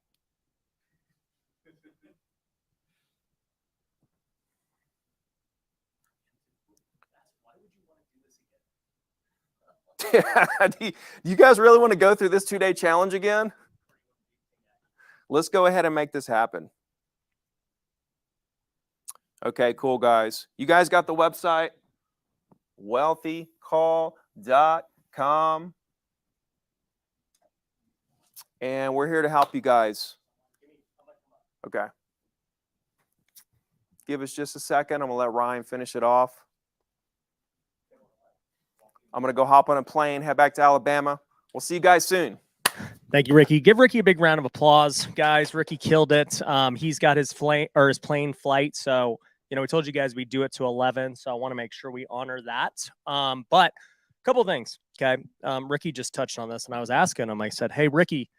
Do you guys really want to go through this 2-day challenge again? Let's go ahead and make this happen. Okay, cool, guys. You guys got the website? wealthycall.com. And we're here to help you guys. Okay. Give us just a second. I'm going to let Ryan finish it off. I'm going to go hop on a plane, head back to Alabama. We'll see you guys soon. Thank you, Ricky. Give Ricky a big round of applause, guys. Ricky killed it. He's got his plane flight. So, we told you guys we'd do it to 11. So I want to make sure we honor that. But a couple of things. Okay. Ricky just touched on this, and I was asking him, I said, hey, Ricky,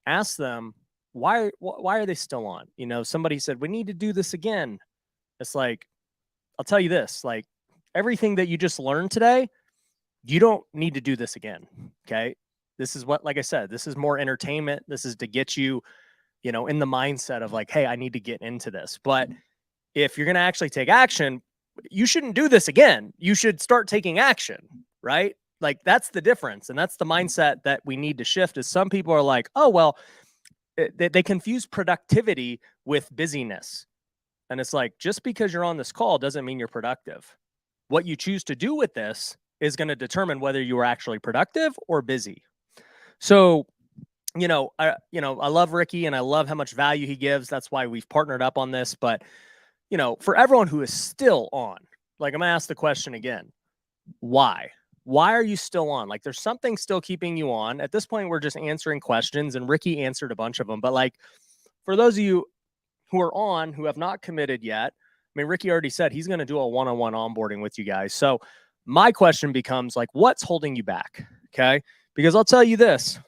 ask them, why are they still on? Somebody said, we need to do this again. It's like, I'll tell you this, like everything that you just learned today, you don't need to do this again. Okay. This is what, like I said, this is more entertainment. This is to get you, in the mindset of like, hey, I need to get into this. But if you're going to actually take action, you shouldn't do this again. You should start taking action, right? Like that's the difference. And that's the mindset that we need to shift is some people are like, oh, well, they confuse productivity with busyness. And it's like, just because you're on this call doesn't mean you're productive. What you choose to do with this is going to determine whether you are actually productive or busy. So, I love Ricky and I love how much value he gives. That's why we've partnered up on this. But, for everyone who is still on, like I'm going to ask the question again, why? Why are you still on? Like there's something still keeping you on. At this point, we're just answering questions and Ricky answered a bunch of them. But like for those of you who are on, who have not committed yet, I mean, Ricky already said he's going to do a one-on-one onboarding with you guys. So my question becomes like, what's holding you back? Okay. Because I'll tell you this,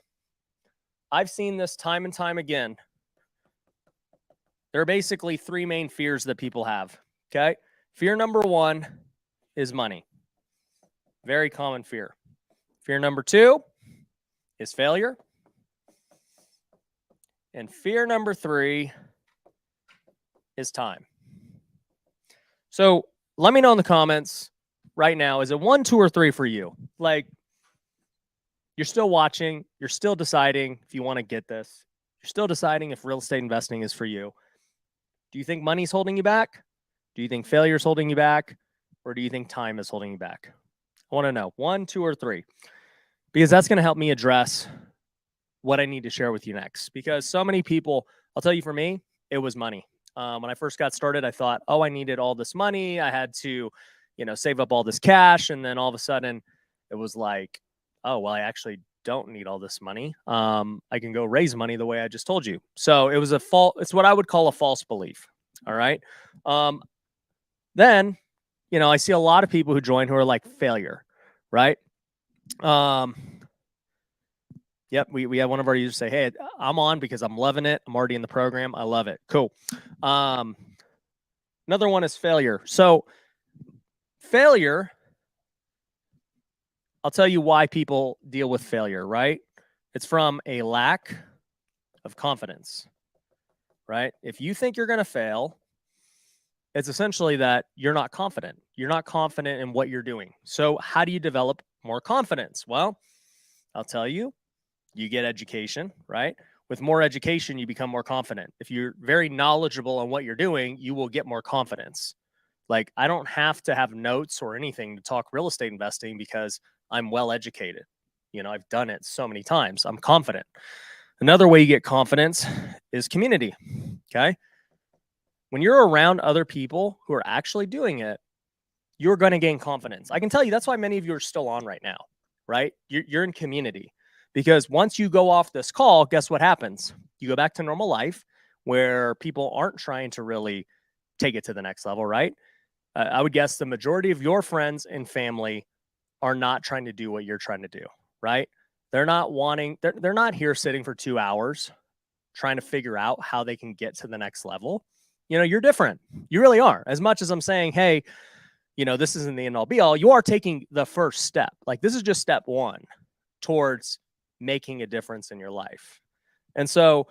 I've seen this time and time again. There are basically 3 main fears that people have. Okay. Fear number 1 is money. Very common fear. Fear number 2 is failure. And fear number 3 is time. So let me know in the comments right now, is it 1, 2, or 3 for you? Like, you're still watching, you're still deciding if you want to get this, you're still deciding if real estate investing is for you. Do you think money's holding you back? Do you think failure is holding you back? Or do you think time is holding you back? I want to know 1, 2, or 3, because that's going to help me address what I need to share with you next. Because so many people, I'll tell you, for me, it was money. When I first got started, I thought, oh, I needed all this money. I had to, save up all this cash. And then all of a sudden it was like, oh, well, I actually don't need all this money. I can go raise money the way I just told you. So it was it's what I would call a false belief. All right. Then, I see a lot of people who join who are like failure, right? Yep, we had one of our users say, hey, I'm on because I'm loving it. I'm already in the program. I love it. Cool. Another one is failure. So failure, I'll tell you why people deal with failure, right? It's from a lack of confidence, right? If you think you're going to fail, it's essentially that you're not confident. You're not confident in what you're doing. So how do you develop more confidence? Well, I'll tell you, you get education, right? With more education, you become more confident. If you're very knowledgeable on what you're doing, you will get more confidence. Like, I don't have to have notes or anything to talk real estate investing because I'm well educated. I've done it so many times. I'm confident. Another way you get confidence is community. Okay. When you're around other people who are actually doing it, you're going to gain confidence. I can tell you that's why many of you are still on right now, right? You're in community. Because once you go off this call, guess what happens? You go back to normal life. where people aren't trying to really take it to the next level, right? I would guess the majority of your friends and family are not trying to do what you're trying to do, right? They're not here sitting for 2 hours trying to figure out how they can get to the next level. You're different. You really are. As much as I'm saying, hey, this isn't the end all be all, you are taking the first step. Like, this is just step one towards making a difference in your life. And so,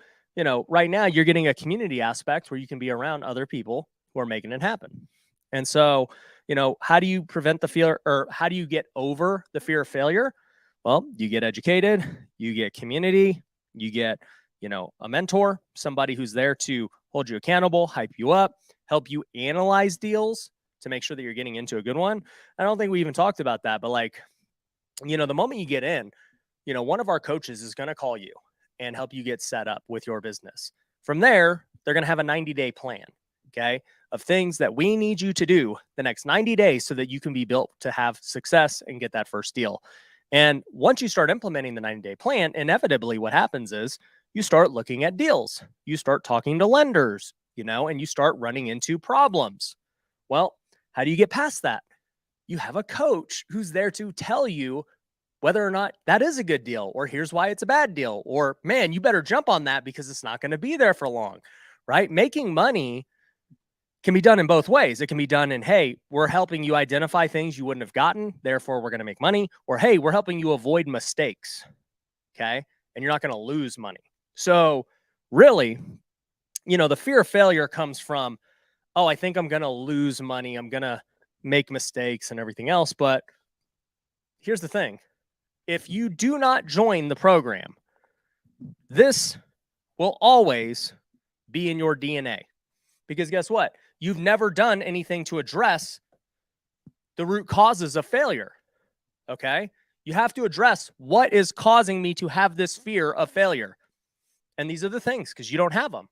right now you're getting a community aspect where you can be around other people who are making it happen. And so, how do you prevent the fear, or how do you get over the fear of failure? Well, you get educated, you get community, you get, a mentor, somebody who's there to hold you accountable, hype you up, help you analyze deals to make sure that you're getting into a good one. I don't think we even talked about that, but like, the moment you get in, one of our coaches is going to call you and help you get set up with your business. From there, they're going to have a 90-day plan, okay, of things that we need you to do the next 90 days so that you can be built to have success and get that first deal. And once you start implementing the 90-day plan, inevitably what happens is you start looking at deals. You start talking to lenders, and you start running into problems. Well, how do you get past that? You have a coach who's there to tell you whether or not that is a good deal, or here's why it's a bad deal, or man, you better jump on that because it's not going to be there for long, right? Making money can be done in both ways. It can be done in, hey, we're helping you identify things you wouldn't have gotten, therefore we're going to make money, or hey, we're helping you avoid mistakes, okay? And you're not going to lose money. So really, the fear of failure comes from, oh, I think I'm going to lose money, I'm going to make mistakes and everything else. But here's the thing. If you do not join the program, this will always be in your DNA. Because guess what? You've never done anything to address the root causes of failure, okay? You have to address what is causing me to have this fear of failure. And these are the things, because you don't have them,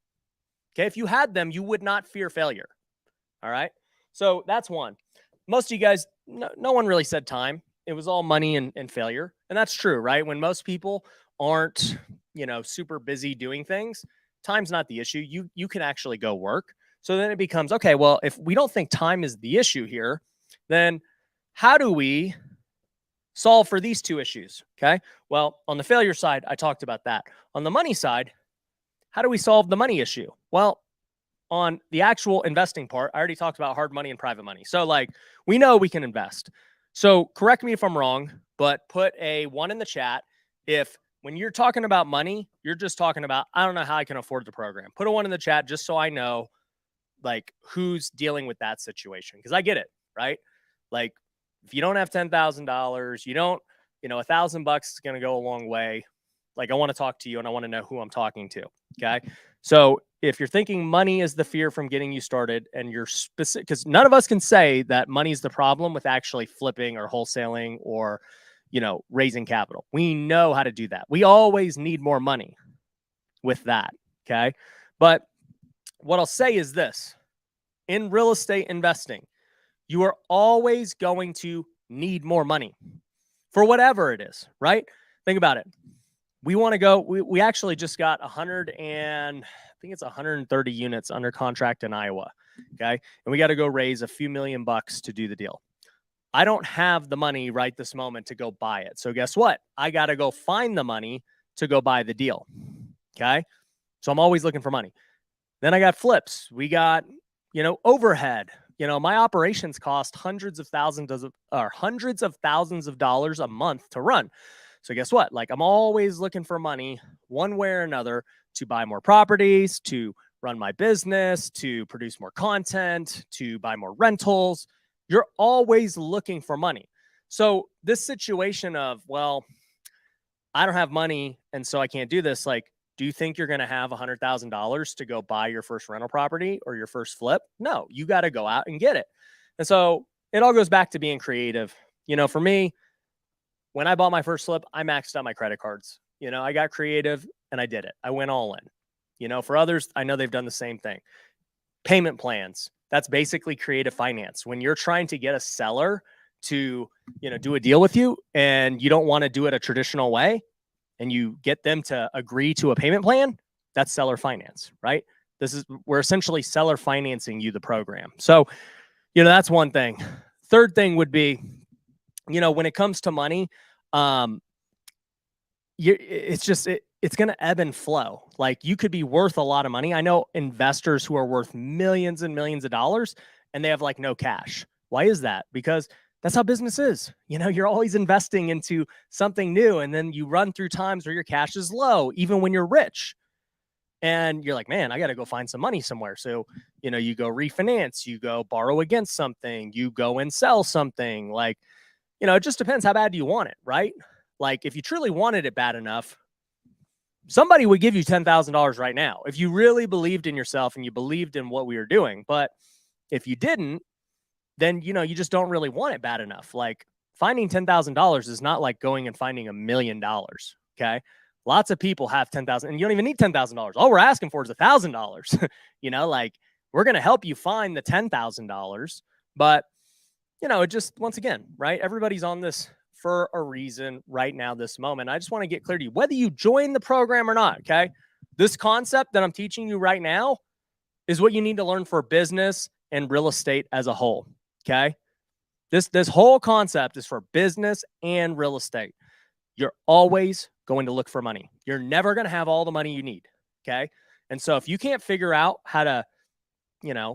okay? If you had them, you would not fear failure, all right? So that's one. Most of you guys, no one really said time. It was all money and failure. And that's true, right? When most people aren't, super busy doing things, time's not the issue. You can actually go work. So then it becomes, okay, well, if we don't think time is the issue here, then how do we solve for these two issues? Okay. Well, on the failure side, I talked about that. On the money side, how do we solve the money issue? Well, on the actual investing part, I already talked about hard money and private money. So like, we know we can invest. So correct me if I'm wrong, but put a 1 in the chat if when you're talking about money, you're just talking about, I don't know how I can afford the program. Put a 1 in the chat just so I know like who's dealing with that situation. Because I get it, right? Like if you don't have $10,000, you don't, $1,000 is going to go a long way. Like I want to talk to you and I want to know who I'm talking to. Okay. So if you're thinking money is the fear from getting you started and you're specific, because none of us can say that money is the problem with actually flipping or wholesaling or, raising capital. We know how to do that. We always need more money with that. Okay. But what I'll say is this: in real estate investing, you are always going to need more money for whatever it is, right? Think about it. We want to go, we actually just got 130 units under contract in Iowa. Okay. And we got to go raise a few $1,000,000 to do the deal. I don't have the money right this moment to go buy it. So guess what? I got to go find the money to go buy the deal. Okay. So I'm always looking for money. Then I got flips. We got, overhead. My operations cost hundreds of thousands of dollars a month to run. So guess what? Like I'm always looking for money one way or another to buy more properties, to run my business, to produce more content, to buy more rentals. You're always looking for money. So this situation of, well, I don't have money and so I can't do this. Like, do you think you're going to have $100,000 to go buy your first rental property or your first flip? No, you got to go out and get it. And so it all goes back to being creative. For me, when I bought my first flip, I maxed out my credit cards. I got creative and I did it. I went all in. For others, I know they've done the same thing. Payment plans. That's basically creative finance. When you're trying to get a seller to, do a deal with you and you don't want to do it a traditional way and you get them to agree to a payment plan, that's seller finance, right? We're essentially seller financing you the program. So, that's one thing. Third thing would be, when it comes to money, it's going to ebb and flow. Like, you could be worth a lot of money. I know investors who are worth millions and millions of dollars and they have like no cash. Why is that? Because that's how business is. You're always investing into something new, and then you run through times where your cash is low, even when you're rich. And you're like, man, I got to go find some money somewhere. So, you go refinance, you go borrow against something, you go and sell something. Like, it just depends how bad do you want it, right? Like, if you truly wanted it bad enough, somebody would give you $10,000 right now if you really believed in yourself and you believed in what we were doing. But if you didn't, then, you just don't really want it bad enough. Like, finding $10,000 is not like going and finding $1 million. Okay. Lots of people have 10,000 and you don't even need $10,000. All we're asking for is $1,000. Like, we're going to help you find the $10,000. But, it just, once again, right? Everybody's on this for a reason right now, this moment. I just want to get clear to you, whether you join the program or not. Okay. This concept that I'm teaching you right now is what you need to learn for business and real estate as a whole. Okay. This whole concept is for business and real estate. You're always going to look for money. You're never going to have all the money you need. Okay. And so if you can't figure out how to,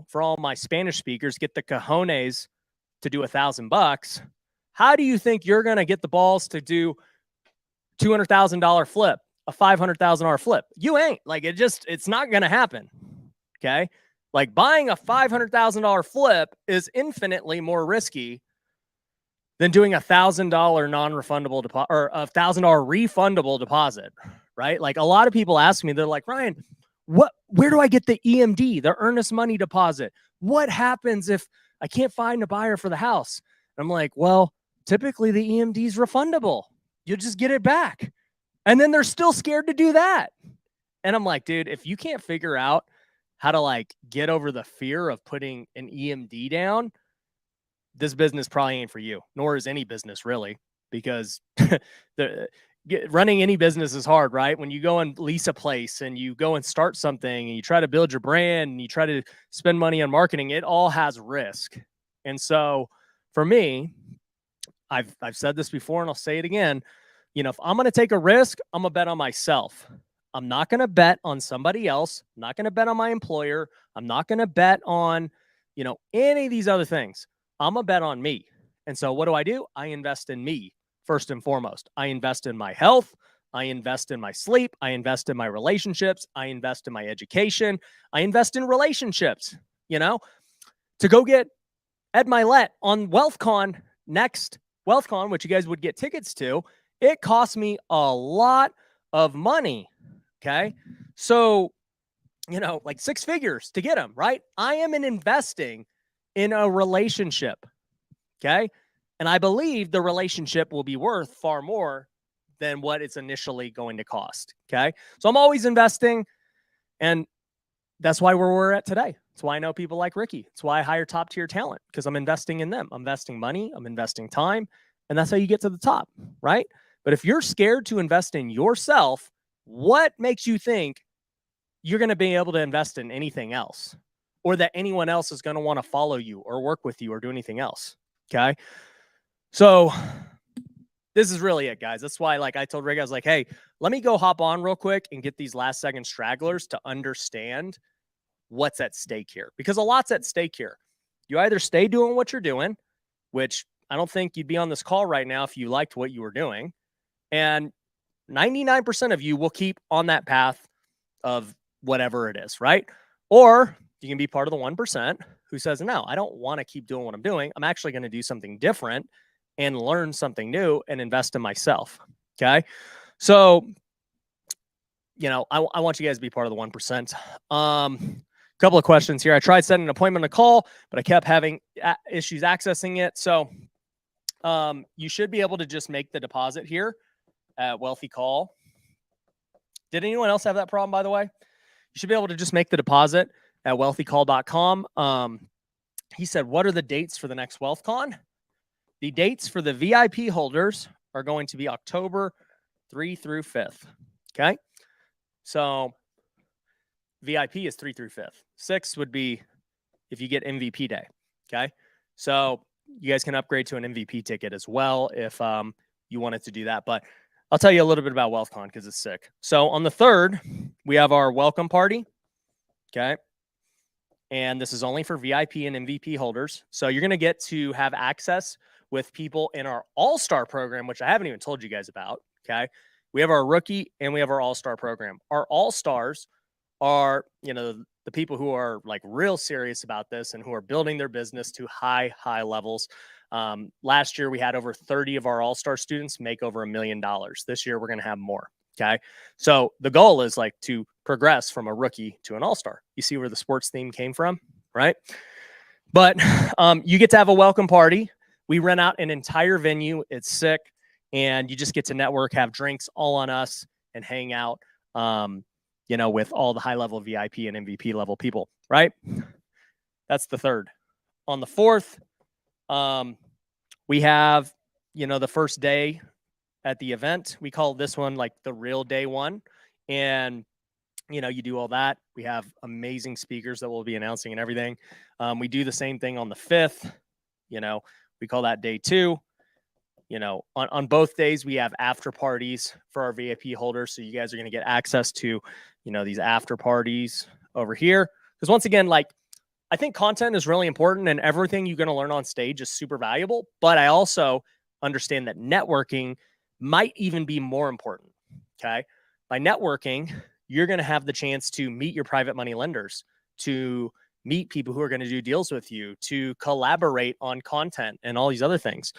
for all my Spanish speakers, get the cojones to do $1,000, how do you think you're going to get the balls to do $200,000 flip, a $500,000 flip? You ain't. Like, it's not going to happen. Okay. Like, buying a $500,000 flip is infinitely more risky than doing $1,000 non-refundable deposit or $1,000 refundable deposit, right? Like, a lot of people ask me, they're like, Ryan, where do I get the EMD, the earnest money deposit? What happens if I can't find a buyer for the house? And I'm like, well, typically the EMD is refundable. You'll just get it back. And then they're still scared to do that. And I'm like, dude, if you can't figure out how to like get over the fear of putting an EMD down, this business probably ain't for you, nor is any business really, because running any business is hard, right? When you go and lease a place and you go and start something and you try to build your brand and you try to spend money on marketing, it all has risk. And so for me, I've said this before and I'll say it again. If I'm going to take a risk, I'm going to bet on myself. I'm not going to bet on somebody else. I'm not going to bet on my employer. I'm not going to bet on, any of these other things. I'm going to bet on me. And so what do? I invest in me first and foremost. I invest in my health. I invest in my sleep. I invest in my relationships. I invest in my education. I invest in relationships, to go get Ed Milet on WealthCon, next WealthCon, which you guys would get tickets to. It cost me a lot of money. Okay. So, like 6 figures to get them, right? I am investing in a relationship. Okay. And I believe the relationship will be worth far more than what it's initially going to cost. Okay. So I'm always investing. And that's why we're at today. That's why I know people like Ricky. It's why I hire top tier talent, because I'm investing in them. I'm investing money. I'm investing time. And that's how you get to the top. Right. But if you're scared to invest in yourself, what makes you think you're going to be able to invest in anything else, or that anyone else is going to want to follow you or work with you or do anything else? Okay. So this is really it, guys. That's why, like I told Rick, I was like, hey, let me go hop on real quick and get these last second stragglers to understand what's at stake here, because a lot's at stake here. You either stay doing what you're doing, which I don't think you'd be on this call right now if you liked what you were doing. And 99% of you will keep on that path of whatever it is, right? Or you can be part of the 1% who says, no, I don't want to keep doing what I'm doing. I'm actually going to do something different and learn something new and invest in myself. Okay. So, I want you guys to be part of the 1%. Couple of questions here. I tried setting an appointment to call, but I kept having issues accessing it. So, you should be able to just make the deposit here at Wealthy Call. Did anyone else have that problem, by the way? You should be able to just make the deposit at wealthycall.com. He said, what are the dates for the next WealthCon? The dates for the VIP holders are going to be October 3 through 5th. Okay. So VIP is 3 through 5th. 6th would be if you get MVP day. Okay. So you guys can upgrade to an MVP ticket as well if you wanted to do that. But I'll tell you a little bit about WealthCon because it's sick. So on the 3rd, we have our welcome party. Okay. And this is only for VIP and MVP holders. So you're going to get to have access with people in our all-star program, which I haven't even told you guys about. Okay. We have our rookie and we have our all-star program. Our all-stars are, the people who are like real serious about this and who are building their business to high levels. Last year, we had over 30 of our all-star students make over $1 million. This year, we're going to have more. Okay. So the goal is like to progress from a rookie to an all-star. You see where the sports theme came from, right? But you get to have a welcome party. We rent out an entire venue. It's sick. And you just get to network, have drinks all on us and hang out, with all the high level VIP and MVP level people, right? That's the 3rd. On the 4th, we have, the first day at the event. We call this one like the real day one. And, you do all that. We have amazing speakers that we'll be announcing and everything. We do the same thing on the 5th. We call that day 2. On both days, we have after parties for our VIP holders. So you guys are going to get access to, these after parties over here. Because once again, I think content is really important and everything you're going to learn on stage is super valuable. But I also understand that networking might even be more important. Okay. By networking, you're going to have the chance to meet your private money lenders, to meet people who are going to do deals with you, to collaborate on content and all these other things.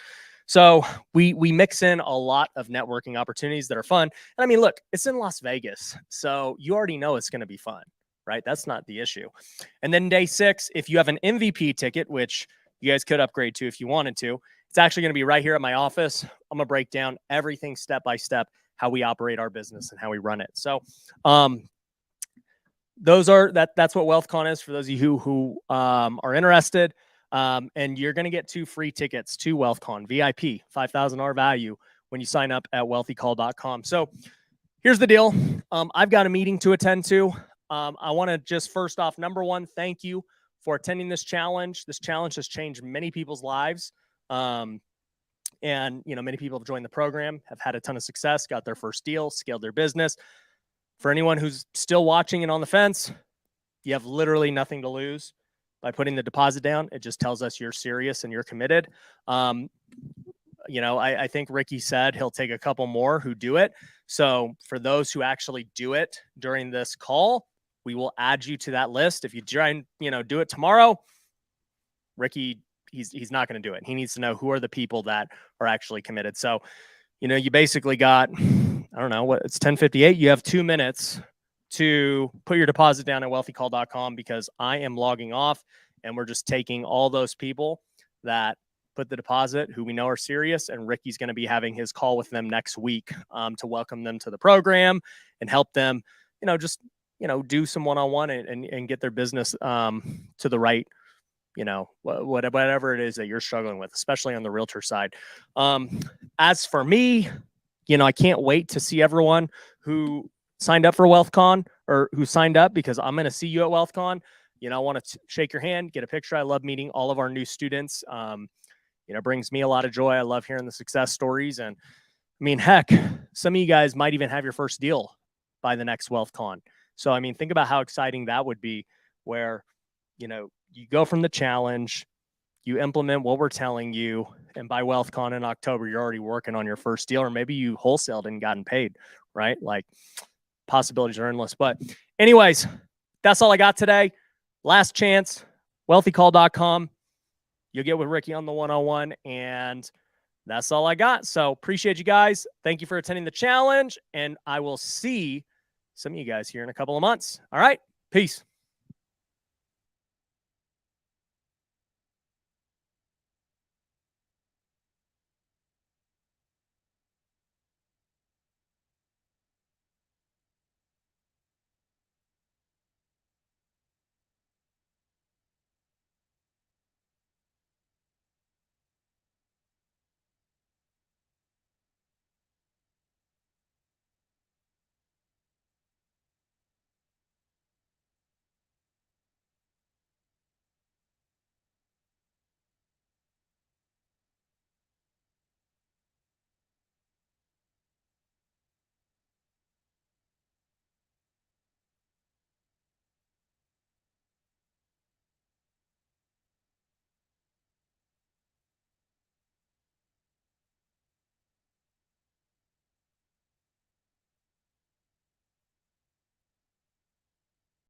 So we mix in a lot of networking opportunities that are fun. And I mean, look, it's in Las Vegas. So you already know it's going to be fun, right? That's not the issue. And then day 6, if you have an MVP ticket, which you guys could upgrade to if you wanted to, it's actually going to be right here at my office. I'm going to break down everything step by step, how we operate our business and how we run it. So that's what WealthCon is for those of you who are interested. And you're going to get 2 free tickets to WealthCon VIP, $5,000 value when you sign up at wealthycall.com. So here's the deal. I've got a meeting to attend to. I want to just first off, number one, thank you for attending this challenge. This challenge has changed many people's lives. And many people have joined the program, have had a ton of success, got their first deal, scaled their business. For anyone who's still watching and on the fence, you have literally nothing to lose. By putting the deposit down, it just tells us you're serious and you're committed. I think Ricky said he'll take a couple more who do it. So for those who actually do it during this call, we will add you to that list. If you try and, do it tomorrow, Ricky, he's not going to do it. He needs to know who are the people that are actually committed. So, you basically got, I don't know what it's 10:58. You have 2 minutes to put your deposit down at wealthycall.com because I am logging off and we're just taking all those people that put the deposit who we know are serious. And Ricky's going to be having his call with them next week to welcome them to the program and help them, do some one-on-one and get their business to the right, whatever it is that you're struggling with, especially on the realtor side. As for me, I can't wait to see everyone who signed up for WealthCon or who signed up because I'm going to see you at WealthCon. I want to shake your hand, get a picture. I love meeting all of our new students. It brings me a lot of joy. I love hearing the success stories. And I mean, heck, some of you guys might even have your first deal by the next WealthCon. So, I mean, think about how exciting that would be where, you go from the challenge, you implement what we're telling you, and by WealthCon in October, you're already working on your first deal, or maybe you wholesaled and gotten paid, right? Like, possibilities are endless. But anyways, that's all I got today. Last chance, wealthycall.com. You'll get with Ricky on the one-on-one, and that's all I got. So appreciate you guys. Thank you for attending the challenge, and I will see some of you guys here in a couple of months. All right, peace.